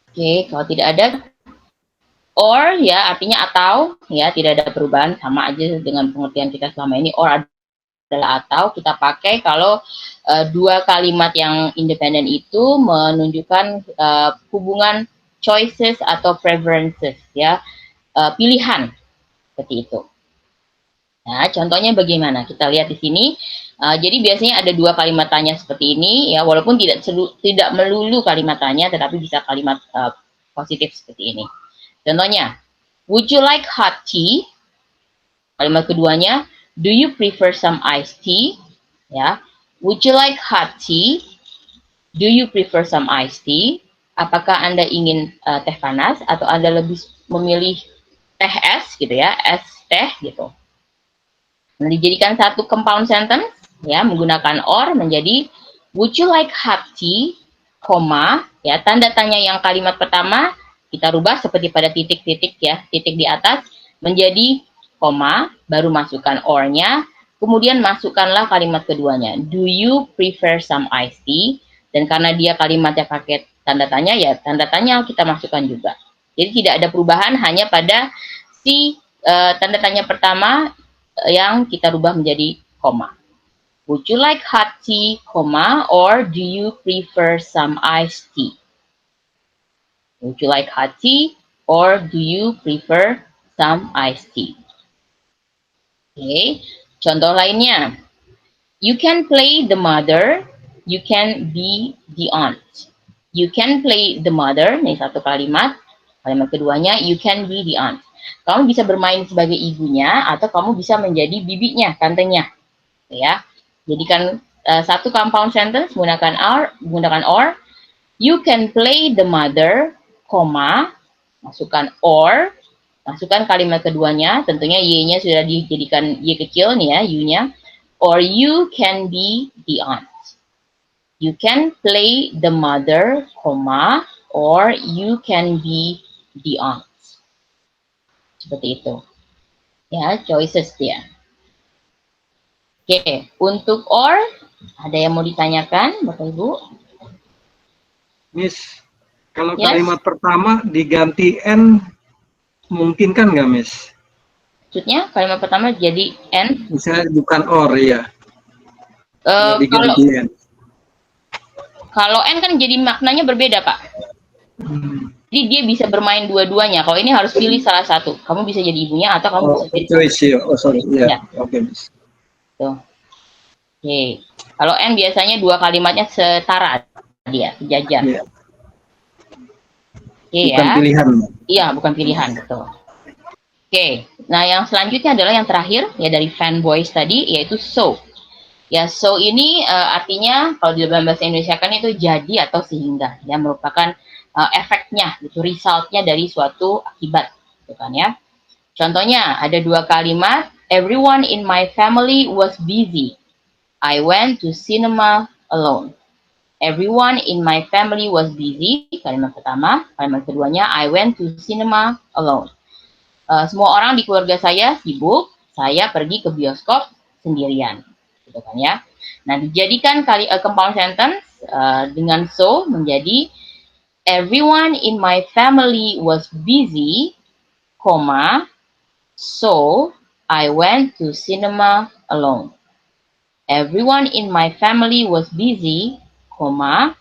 Oke, kalau tidak ada or ya artinya atau ya, tidak ada perubahan, sama aja dengan pengertian kita selama ini. Or adalah atau, kita pakai kalau dua kalimat yang independen itu menunjukkan hubungan choices atau preferences ya, pilihan seperti itu. Nah, contohnya bagaimana? Kita lihat di sini. Jadi biasanya ada dua kalimat tanya seperti ini ya, walaupun tidak melulu kalimat tanya, tetapi bisa kalimat positif seperti ini. Contohnya, would you like hot tea? Kalimat keduanya, do you prefer some iced tea? Ya, would you like hot tea? Do you prefer some iced tea? Apakah Anda ingin teh panas atau Anda lebih memilih teh es gitu ya, es teh gitu. Nah, dijadikan satu compound sentence ya, menggunakan or menjadi would you like hot tea, koma ya, tanda tanya yang kalimat pertama kita rubah seperti pada titik-titik ya, titik di atas menjadi koma, baru masukkan or-nya, kemudian masukkanlah kalimat keduanya, do you prefer some iced tea? Dan karena dia kalimatnya pakai tanda tanya ya, tanda tanya kita masukkan juga. Jadi tidak ada perubahan, hanya pada si tanda tanya pertama yang kita rubah menjadi koma. Would you like hot tea, koma, or do you prefer some iced tea? Would you like hot tea, or do you prefer some iced tea? Oke, contoh lainnya. You can play the mother, you can be the aunt. You can play the mother, ini satu kalimat. Kalimat keduanya, you can be the aunt. Kamu bisa bermain sebagai ibunya, atau kamu bisa menjadi bibinya, tantenya. Ya, jadikan satu compound sentence menggunakan or. You can play the mother, koma, masukkan or, masukkan kalimat keduanya, tentunya y-nya sudah dijadikan y kecil nih ya, u-nya. Or you can be the aunt. You can play the mother, koma, or you can be the aunt. Seperti itu. Ya, choices dia. Oke, untuk or, ada yang mau ditanyakan, Bapak Ibu? Miss, kalau kalimat pertama diganti N, mungkin kan nggak, Miss? Maksudnya, kalimat pertama jadi N? Misalnya bukan or, ya. Kalau N kan jadi maknanya berbeda, Pak. Jadi dia bisa bermain dua-duanya. Kalau ini harus pilih salah satu. Kamu bisa jadi ibunya atau kamu bisa jadi choice, sorry. Ya. Oke, Miss. Tuh. Oke. Kalau N biasanya dua kalimatnya setara dia, sejajar. Yeah. Oke, bukan ya. Pilihan. Iya, bukan pilihan, betul. Oke. Nah, yang selanjutnya adalah yang terakhir ya dari fanboys tadi, yaitu so. Ya, so ini artinya kalau di dalam bahasa Indonesia kan itu jadi atau sehingga, ya, merupakan efeknya, gitu, resultnya dari suatu akibat, gitu kan ya. Contohnya ada dua kalimat, everyone in my family was busy. I went to cinema alone. Everyone in my family was busy, kalimat pertama. Kalimat keduanya, I went to cinema alone. Semua orang di keluarga saya sibuk, saya pergi ke bioskop sendirian. Gitu kan ya. Nah, dijadikan compound sentence dengan so menjadi everyone in my family was busy, comma, so I went to cinema alone. Everyone in my family was busy, comma,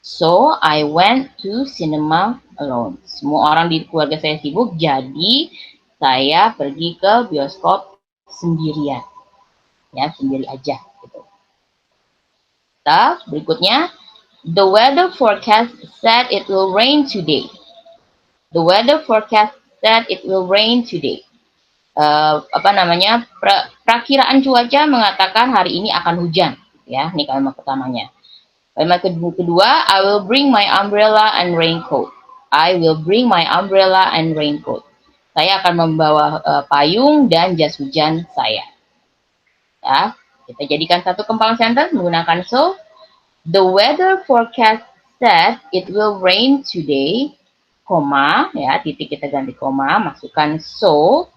so I went to cinema alone. Semua orang di keluarga saya sibuk, jadi saya pergi ke bioskop sendirian. Ya, sendiri aja gitu. Nah, berikutnya, the weather forecast said it will rain today. The weather forecast said it will rain today. Prakiraan cuaca mengatakan hari ini akan hujan, ya. Ini kalimat pertamanya. Kalimat kedua, I will bring my umbrella and raincoat. I will bring my umbrella and raincoat. Saya akan membawa payung dan jas hujan saya. Ya, kita jadikan satu compound sentence menggunakan so. The weather forecast said it will rain today, koma, ya, titik kita ganti koma, masukkan so,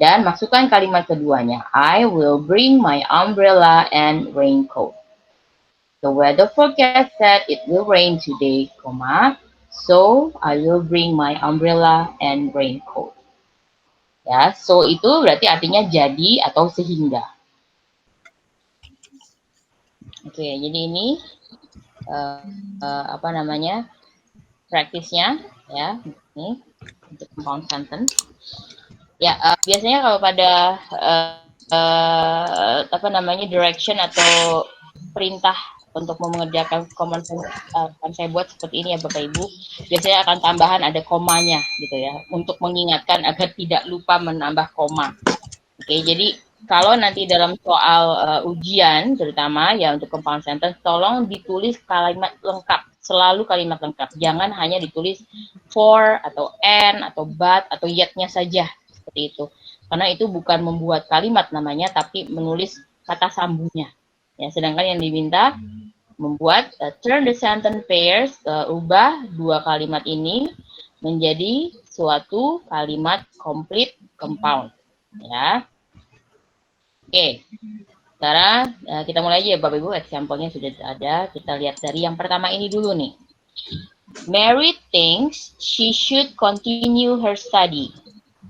dan masukkan kalimat keduanya. I will bring my umbrella and raincoat. The weather forecast said it will rain today, koma, So I will bring my umbrella and raincoat. Ya, so itu berarti artinya jadi atau sehingga. Oke, jadi ini apa namanya praktisnya ya, ini untuk compound sentence. Ya, biasanya kalau pada apa namanya direction atau perintah untuk mengerjakan common sense akan saya buat seperti ini ya Bapak Ibu. Biasanya akan tambahan ada komanya gitu ya, untuk mengingatkan agar tidak lupa menambah koma. Oke, jadi kalau nanti dalam soal ujian terutama ya untuk compound sentence, tolong ditulis kalimat lengkap, selalu kalimat lengkap. Jangan hanya ditulis for atau and atau but atau yet-nya saja seperti itu. Karena itu bukan membuat kalimat namanya, tapi menulis kata sambungnya. Ya, sedangkan yang diminta membuat turn the sentence pairs, ubah dua kalimat ini menjadi suatu kalimat complete compound. Ya, oke. Sekarang kita mulai aja ya Bapak Ibu, example-nya sudah ada. Kita lihat dari yang pertama ini dulu nih. Mary thinks she should continue her study.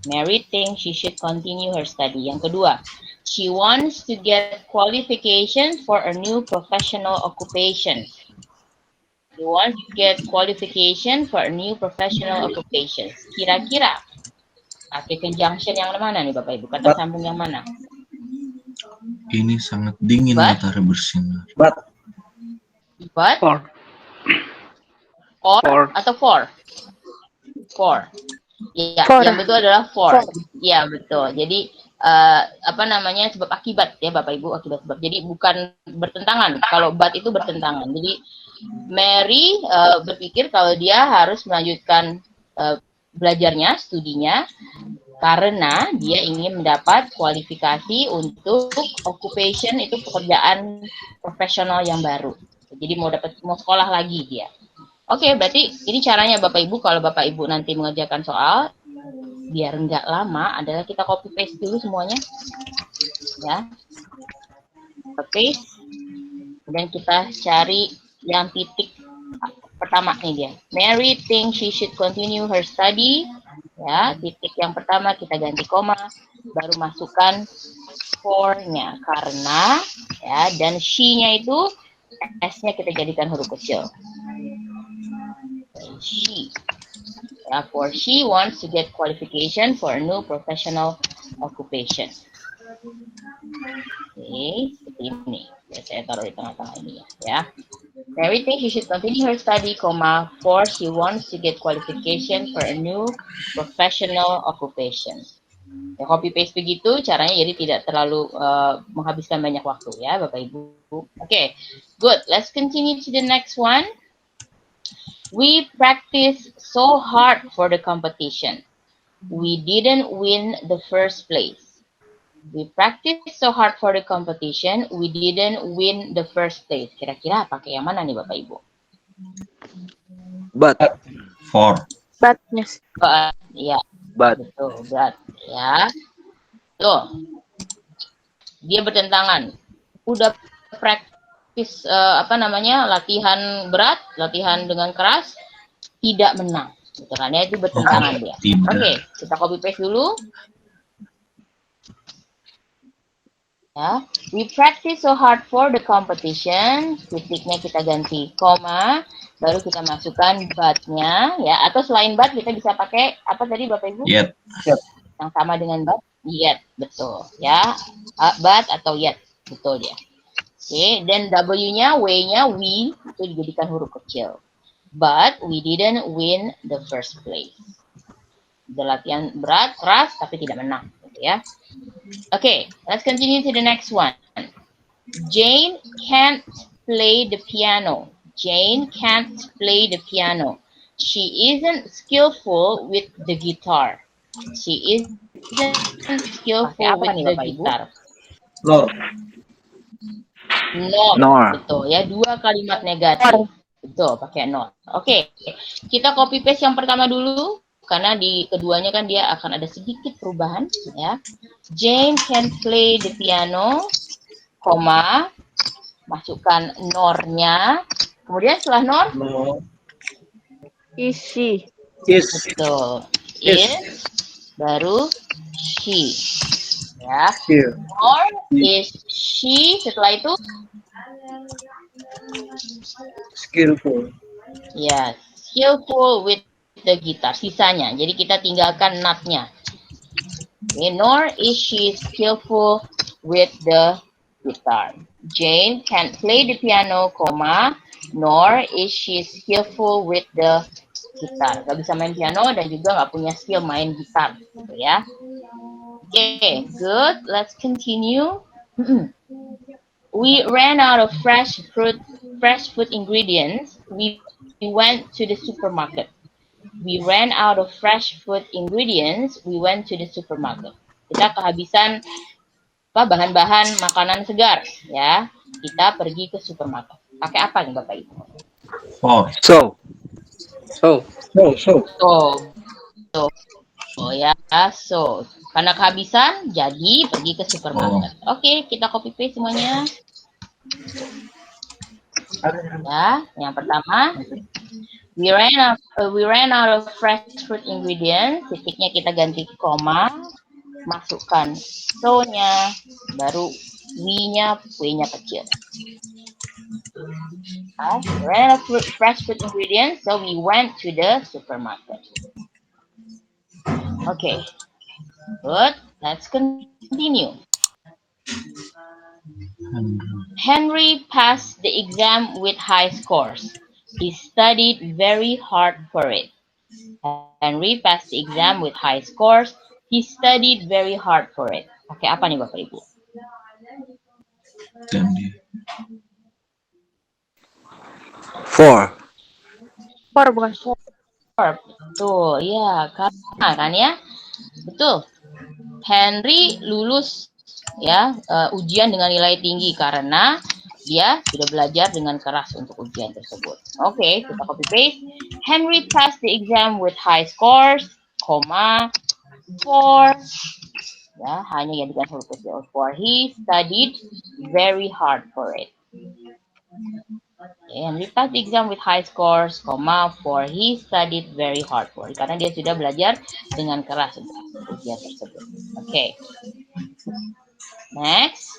Mary thinks she should continue her study. Yang kedua, she wants to get qualifications for a new professional occupation. She wants to get qualification for a new professional occupation. Kira-kira pakai conjunction yang mana nih Bapak Ibu? Kata sambung yang mana? Ini sangat dingin matahari bersinar. But. Or atau for? For. Ya, yang betul adalah for. Ya, betul. Jadi apa namanya sebab akibat ya Bapak Ibu, akibat sebab. Jadi bukan bertentangan. Kalau but itu bertentangan. Jadi Mary berpikir kalau dia harus melanjutkan belajarnya, studinya, karena dia ingin mendapat kualifikasi untuk occupation, itu pekerjaan profesional yang baru. Jadi mau sekolah lagi dia. Oke, berarti ini caranya Bapak Ibu, kalau Bapak Ibu nanti mengerjakan soal, biar nggak lama, adalah kita copy paste dulu semuanya. Ya. Copy. Kemudian kita cari yang titik pertama nih dia. Mary thinks she should continue her study. Ya, titik yang pertama kita ganti koma, baru masukkan for-nya. Karena, ya, dan she-nya itu, S-nya kita jadikan huruf kecil. She. For she wants to get qualification for a new professional occupation. Oke, seperti ini. Ya, saya taruh di tengah-tengah ini ya. Mary thinks she should continue her study, for she wants to get qualification for a new professional occupation. Ya, copy paste begitu caranya, jadi tidak terlalu menghabiskan banyak waktu ya Bapak Ibu. Oke, good. Let's continue to the next one. We practiced so hard for the competition. We didn't win the first place. We practiced so hard for the competition. We didn't win the first place. Kira-kira pakai yang mana nih Bapak Ibu? But. For. But, yes. Ya. But. Betul, but. Ya. Tuh. Dia bertentangan. Udah praktis apa namanya latihan berat, latihan dengan keras, tidak menang. Gitu kan ya, itu bertentangan dia. Oke, kita copy paste dulu. Ya, we practice so hard for the competition. Titiknya kita ganti koma, baru kita masukkan but-nya ya, atau selain but kita bisa pakai apa tadi Bapak Ibu? Yet. Yang sama dengan but, yet, betul ya. But atau yet, betul dia. Oke, dan W-nya, W-nya, we, itu dijadikan huruf kecil. But we didn't win the first place. Itu latihan berat, keras, tapi tidak menang. Gitu ya. Oke, let's continue to the next one. Jane can't play the piano. Jane can't play the piano. She isn't skillful with the guitar. She isn't skillful with the guitar. Nor, betul ya, dua kalimat negatif. Betul, pakai nor. Oke, kita copy paste yang pertama dulu, karena di keduanya kan dia akan ada sedikit perubahan ya. Jane can play the piano, koma, masukkan nornya. Kemudian setelah nor, Is she. Betul. Is baru she. Ya. Or is she, setelah itu Skillful. ya, skillful with the guitar. Sisanya. Jadi kita tinggalkan not-nya. Okay, nor is she skillful with the guitar. Jane can't play the piano, nor is she skillful with the guitar. Gak bisa main piano dan juga gak punya skill main gitar, gitu ya. Okay, good. Let's continue. We ran out of fresh food ingredients. We went to the supermarket. We ran out of fresh food ingredients. We went to the supermarket. Kita kehabisan bahan-bahan makanan segar, ya. Kita pergi ke supermarket. Pakai apa nih Bapak Ibu? So. Oh ya, so. Karena kehabisan, jadi pergi ke supermarket. Oke, kita copy paste semuanya. Ya, yang pertama, we ran out of fresh fruit ingredients. Titiknya kita ganti koma, masukkan so-nya, baru we-nya, w-nya kecil. We ran out of fresh fruit ingredients, so we went to the supermarket. Okay, good. Let's continue. Henry passed the exam with high scores. He studied very hard for it. Henry passed the exam with high scores. He studied very hard for it. Oke, apa nih Bapak Ibu? Four. Bukan. Betul, ya, kan ya? Betul. Henry lulus ya ujian dengan nilai tinggi karena dia sudah belajar dengan keras untuk ujian tersebut. Oke, kita copy paste. Henry passed the exam with high scores, for ya hanya gantikan huruf kecil. For he studied very hard for it. Okay, Henry passed the exam with high scores, for he studied very hard for it. Karena dia sudah belajar dengan keras untuk ujian tersebut. Oke. Next,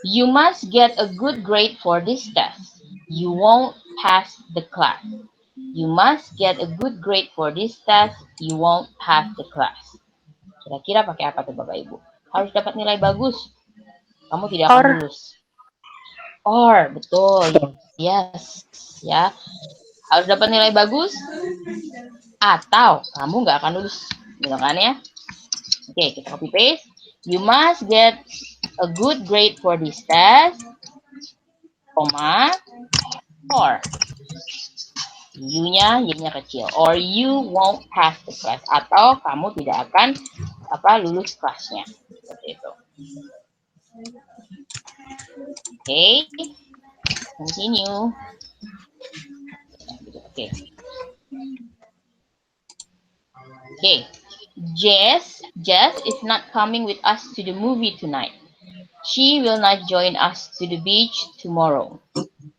you must get a good grade for this test. You won't pass the class. You must get a good grade for this test. You won't pass the class. Kira-kira pakai apa tuh Bapak Ibu? Harus dapat nilai bagus. Kamu tidak akan lulus. Or, betul. Yes. Ya. Harus dapat nilai bagus. Atau kamu nggak akan lulus. Gitu kan ya? Oke, kita copy paste. You must get a good grade for this test, or y-nya kecil, or you won't pass the class, atau kamu tidak akan lulus kelasnya. Seperti itu. Oke, continue. Oke. Jess is not coming with us to the movie tonight. She will not join us to the beach tomorrow.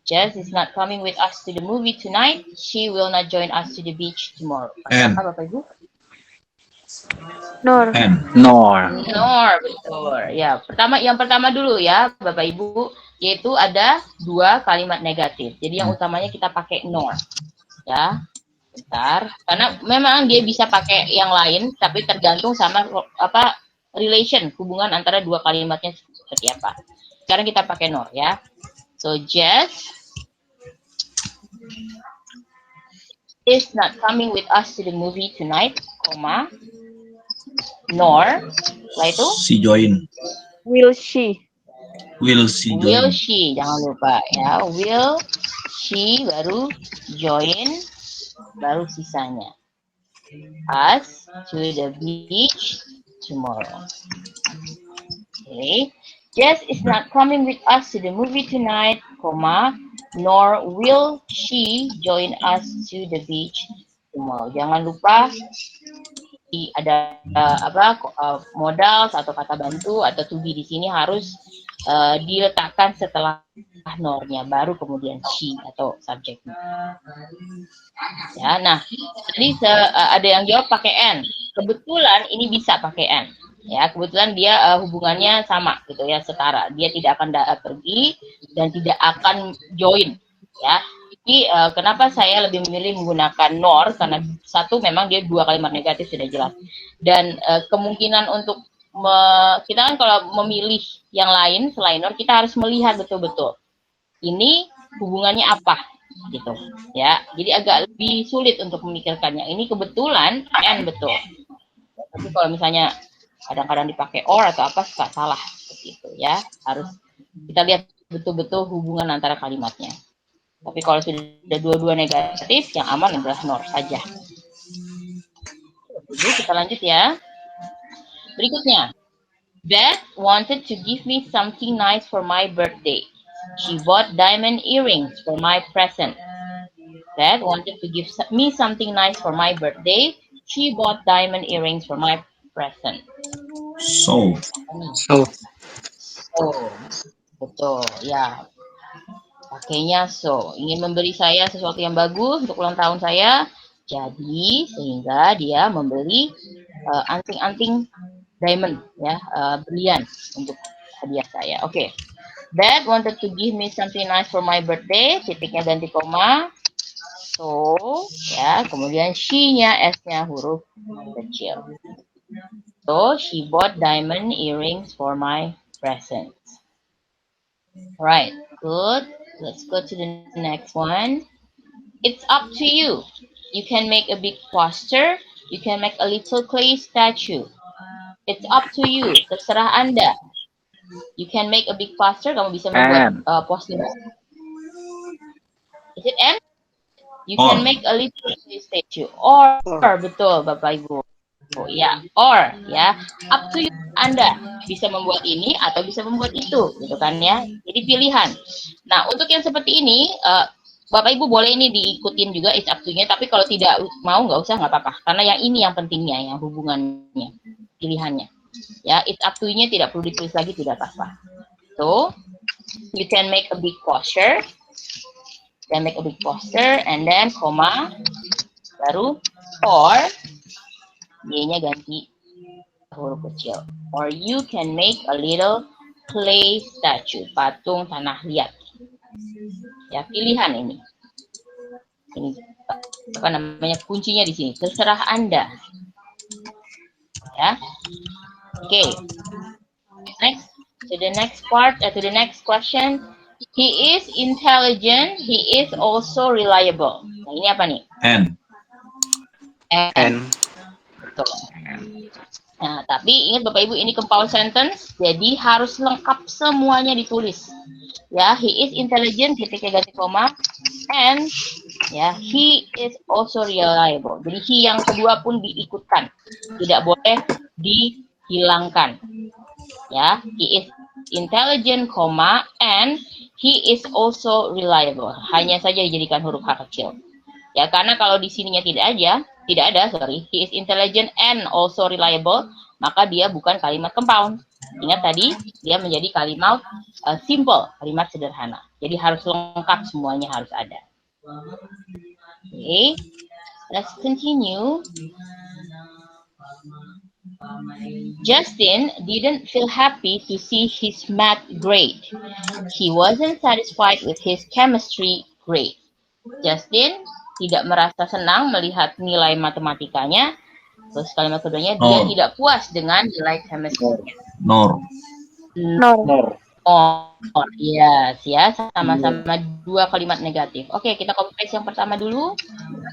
Jess is not coming with us to the movie tonight. She will not join us to the beach tomorrow. Apa Bapak Ibu? Nor, betul. Ya, yang pertama dulu ya, Bapak Ibu, yaitu ada dua kalimat negatif. Jadi yang utamanya kita pakai nor. Ya. Bentar, karena memang dia bisa pakai yang lain, tapi tergantung sama relation, hubungan antara dua kalimatnya seperti apa. Sekarang kita pakai nor ya. So Jess is not coming with us to the movie tonight, nor, setelah itu join. will she jangan lupa ya. Will she baru join, baru sisanya. Us to the beach tomorrow. Okay. Jess is not coming with us to the movie tonight, nor will she join us to the beach tomorrow. Jangan lupa ada modal atau kata bantu atau to be di sini harus diletakkan setelah nornya, baru kemudian she atau subjeknya. Ya, nah, tadi ada yang jawab pakai N. Kebetulan ini bisa pakai N. Ya, kebetulan dia hubungannya sama gitu ya, setara. Dia tidak akan pergi dan tidak akan join. Ya, jadi kenapa saya lebih memilih menggunakan nor? Karena satu, memang dia dua kalimat negatif sudah jelas. Dan kemungkinan untuk kita kan kalau memilih yang lain selain nor, kita harus melihat betul-betul ini hubungannya apa gitu ya. Jadi agak lebih sulit untuk memikirkannya. Ini kebetulan N betul. Tapi kalau misalnya kadang-kadang dipakai or atau apa suka salah seperti itu ya. Harus kita lihat betul-betul hubungan antara kalimatnya. Tapi kalau sudah dua-dua negatif, yang aman adalah nor saja. Jadi kita lanjut ya. Berikutnya, Beth wanted to give me something nice for my birthday. She bought diamond earrings for my present. Beth wanted to give me something nice for my birthday. She bought diamond earrings for my present. So. Betul ya. Pakainya so. Ingin memberi saya sesuatu yang bagus untuk ulang tahun saya. Jadi sehingga dia membeli anting-anting diamond ya, berlian untuk hadiah saya. Oke. Dad wanted to give me something nice for my birthday. Titiknya ganti koma. So, ya, kemudian she-nya, S-nya huruf kecil. So, she bought diamond earrings for my present. Right, good. Let's go to the next one. It's up to you. You can make a big poster. You can make a little clay statue. It's up to you. Terserah Anda. You can make a big poster. Kamu bisa membuat poster. Is it M? You can make a little statue. Or betul Bapak Ibu. Ya, or ya. Up to you. Anda bisa membuat ini atau bisa membuat itu, gitu kan ya. Jadi pilihan. Nah, untuk yang seperti ini, Bapak Ibu boleh ini diikutin juga, it's up to you. Tapi kalau tidak mau nggak usah, nggak apa-apa. Karena yang ini yang pentingnya, yang hubungannya, pilihannya. Ya, it's up to you-nya tidak perlu ditulis lagi, tidak apa-apa. So, you can make a big poster. Then make a big poster, and then koma, baru or, y-nya ganti huruf kecil. Or you can make a little clay statue, patung tanah liat. Ya, pilihan ini. Ini apa namanya, kuncinya di sini. Terserah Anda. Ya. Okay. Next, to the next part, to the next question. He is intelligent. He is also reliable. Nah, ini apa nih? N. Betul. Nah, tapi ingat Bapak Ibu, ini compound sentence, jadi harus lengkap semuanya ditulis. Ya, he is intelligent, titiknya ganti koma, and ya, he is also reliable. Jadi he yang kedua pun diikutkan, tidak boleh dihilangkan. Ya, he is intelligent, and he is also reliable. Hanya saja dijadikan huruf H kecil. Ya, karena kalau di sininya tidak ada, he is intelligent and also reliable, maka dia bukan kalimat compound. Ingat tadi, dia menjadi kalimat simple, kalimat sederhana. Jadi harus lengkap, semuanya harus ada. Okay, let's continue. Justin didn't feel happy to see his math grade. He wasn't satisfied with his chemistry grade. Justin tidak merasa senang melihat nilai matematikanya. Terus kalimat keduanya, dia tidak puas dengan nilai chemistry-nya. Nor. Yes, ya, sama-sama dua kalimat negatif. Oke, kita copy paste yang pertama dulu.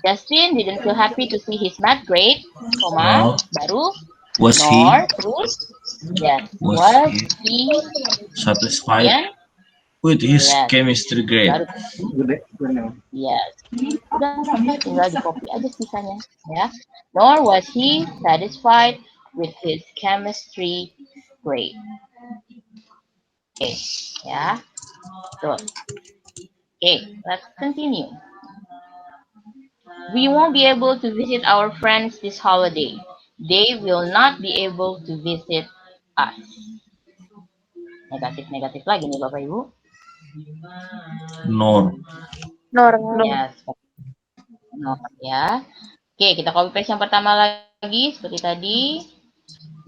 Justin didn't feel happy to see his math grade, koma, baru was nor, he terus yes, was he satisfied ya, with his chemistry grade. Baru, yes. Udah, tinggal di copy aja sisanya, ya. Nor was he satisfied with his chemistry grade. Oke, ya. Tuh. Oke, let's continue. We won't be able to visit our friends this holiday. They will not be able to visit us. Negatif lagi nih Bapak Ibu. Nor. Nor. Ya, nor ya. Oke, kita copy paste yang pertama lagi seperti tadi.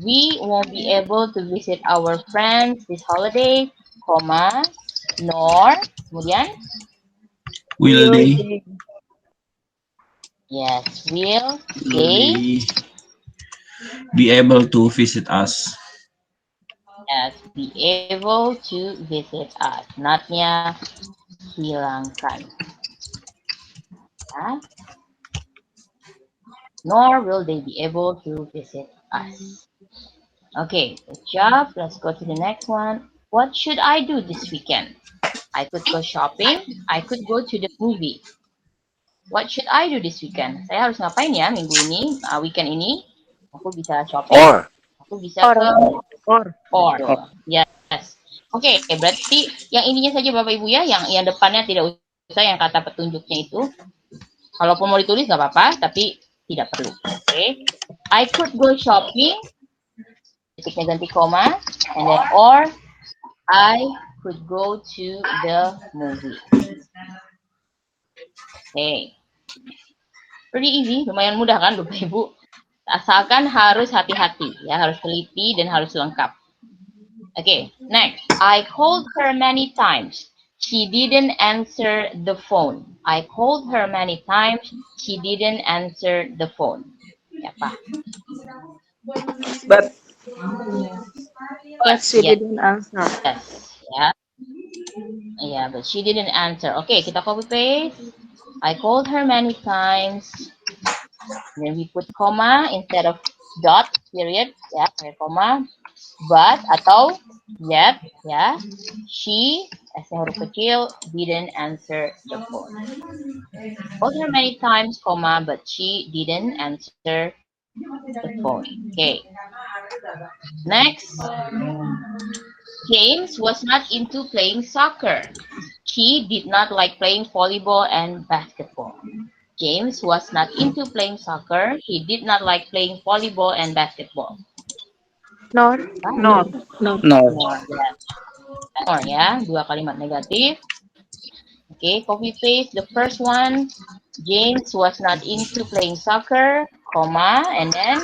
We won't be able to visit our friends this holiday, nor, kemudian Will they yes, will they be able to visit us? yes, be able to visit us. Not-nya hilangkan. Ya. Nor will they be able to visit us. Okay, good job. Let's go to the next one. What should I do this weekend? I could go shopping. I could go to the movie. What should I do this weekend? Saya harus ngapain ya minggu ini, weekend ini? Aku bisa shopping. Or. Aku bisa ke or. Yes. Oke, berarti yang ininya saja Bapak Ibu ya, yang depannya tidak usah yang kata petunjuknya itu. Kalaupun mau ditulis nggak apa-apa, tapi tidak perlu. Oke. I could go shopping. Titiknya ganti koma, and then or I could go to the movie. Okay. Pretty easy, lumayan mudah kan Bapak Ibu? Asalkan harus hati-hati, ya harus teliti dan harus lengkap. Okay, next. I called her many times. She didn't answer the phone. I called her many times. She didn't answer the phone. Ya, Pak. But she didn't answer. Yes, ya. Yeah, but she didn't answer. Okay, kita copy paste. I called her many times. Then we put comma instead of dot, period. Ya, pakai comma. But atau yet, ya. She, as huruf kecil, didn't answer the phone. Called her many times, comma, but she didn't answer the phone. Okay. Next. James was not into playing soccer. He did not like playing volleyball and basketball. James was not into playing soccer. He did not like playing volleyball and basketball. Nor. Nor ya, dua kalimat negatif. Okay, copy paste the first one. James was not into playing soccer, comma, and then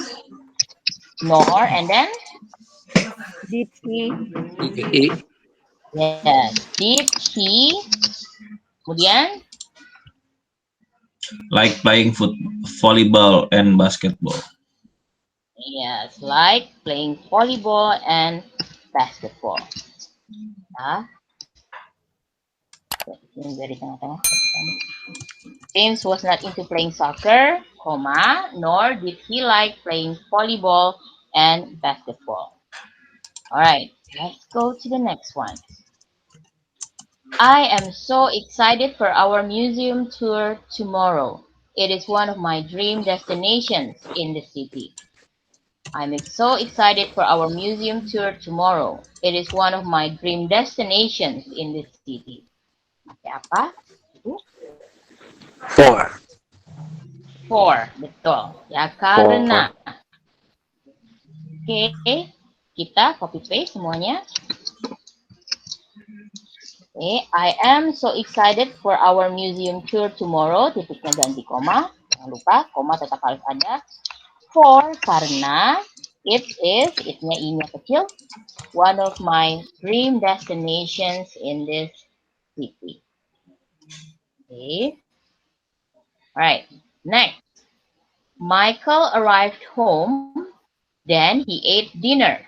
nor, and then Did he? yes, did he? Kemudian Like playing volleyball and basketball. yes, like playing volleyball and basketball. Nah, ini dari tengah-tengah. James was not into playing soccer, comma, nor did he like playing volleyball and basketball. All right, let's go to the next one. I am so excited for our museum tour tomorrow. It is one of my dream destinations in the city. I'm so excited for our museum tour tomorrow. It is one of my dream destinations in the city. Pakai apa? For, betul. Ya, karena. Oke, kita copy paste semuanya. Okay, I am so excited for our museum tour tomorrow. Titiknya ganti koma. Jangan lupa, koma tetap harus ada. For, karena it is, it-nya i-nya kecil, one of my dream destinations in this city. Okay. Alright, next. Michael arrived home, then he ate dinner.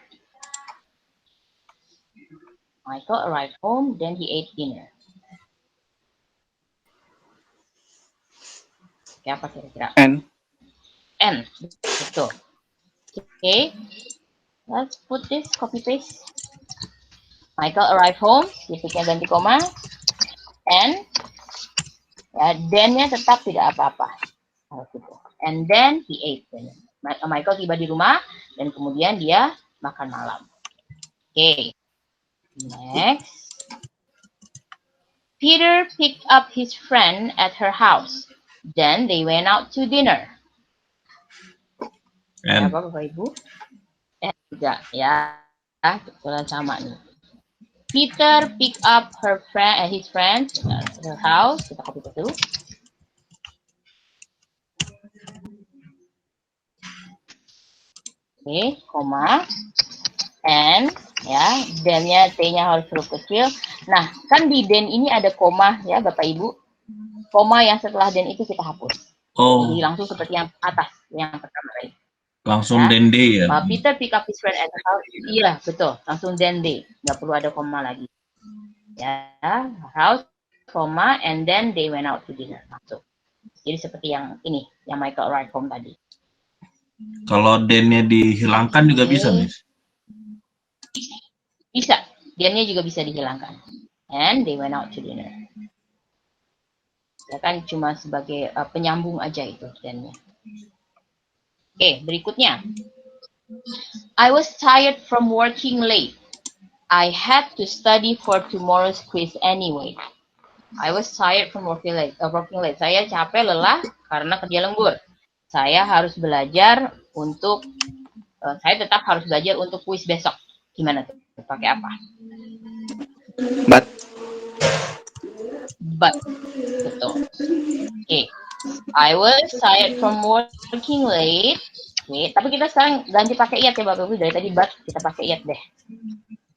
Michael arrived home, then he ate dinner. Oke, apa kira-kira? N. Betul. Okay, let's put this, copy paste. Michael arrived home, titiknya ganti koma. And, ya, then-nya tetap tidak apa-apa. And then he ate dinner. Michael tiba di rumah, dan kemudian dia makan malam. Okay. Next. Peter picked up his friend at her house. Then they went out to dinner. And Apa Bapak Ibu? Juga ya. Kebetulan sama nih. Peter pick up his friend at her house. Kita copy itu. Oke, koma. And ya, then-nya T-nya harus huruf kecil. Nah, kan di then ini ada koma ya, Bapak Ibu. Koma yang setelah then itu kita hapus. Oh. Jadi langsung seperti yang atas, yang pertama tadi. Langsung Ya. then day ya. Peter pick up his friend at the house. Iya, betul. Langsung then day. Nggak perlu ada koma lagi. Ya, house, koma, and then they went out to dinner. Langsung. Jadi seperti yang ini, yang Michael write home tadi. Kalau then-nya dihilangkan juga bisa, Miss? Bisa. Then-nya juga bisa dihilangkan. And they went out to dinner. Ya kan cuma sebagai penyambung aja itu then-nya. Oke, berikutnya. I was tired from working late. I had to study for tomorrow's quiz anyway. I was tired from working late. Saya capek, lelah karena kerja lembur. Saya harus belajar untuk, saya tetap harus belajar untuk kuis besok. Gimana tuh? Pakai apa? But. But. Betul. Oke. I was tired from working late. Oke, tapi kita sekarang ganti pakai yet ya Bapak Ibu. Dari tadi but kita pakai yet deh.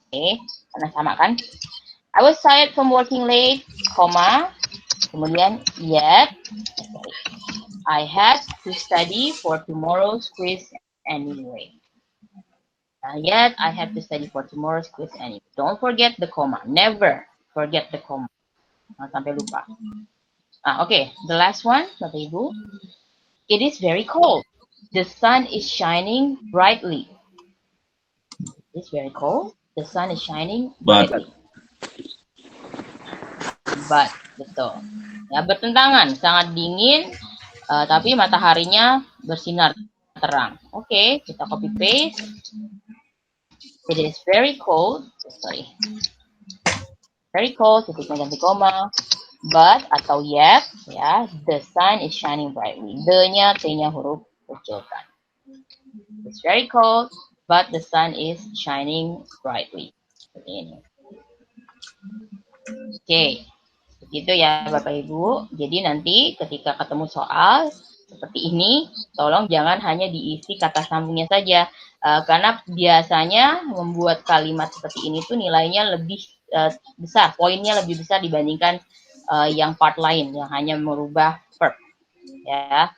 Oke, karena sama kan? I was tired from working late, koma, kemudian yet, I had to study for tomorrow's quiz anyway. Yet I have to study for tomorrow's quiz anyway. Don't forget the comma. Never forget the comma. Jangan sampai lupa. Okay, the last one, Bapak Ibu. It is very cold. The sun is shining brightly. It's very cold. The sun is shining brightly. But, betul. Ya, bertentangan. Sangat dingin, tapi mataharinya bersinar terang. Oke, kita copy paste. It is very cold. Sorry. Very cold. Titiknya ganti koma. But atau yet, ya, the sun is shining brightly. The-nya, T-nya huruf kecilkan. It's very cold, but the sun is shining brightly. Seperti ini. Oke, begitu ya Bapak Ibu. Jadi nanti ketika ketemu soal seperti ini, tolong jangan hanya diisi kata sambungnya saja. Karena biasanya membuat kalimat seperti ini tuh nilainya lebih besar, poinnya lebih besar dibandingkan yang part lain yang hanya merubah verb. Ya.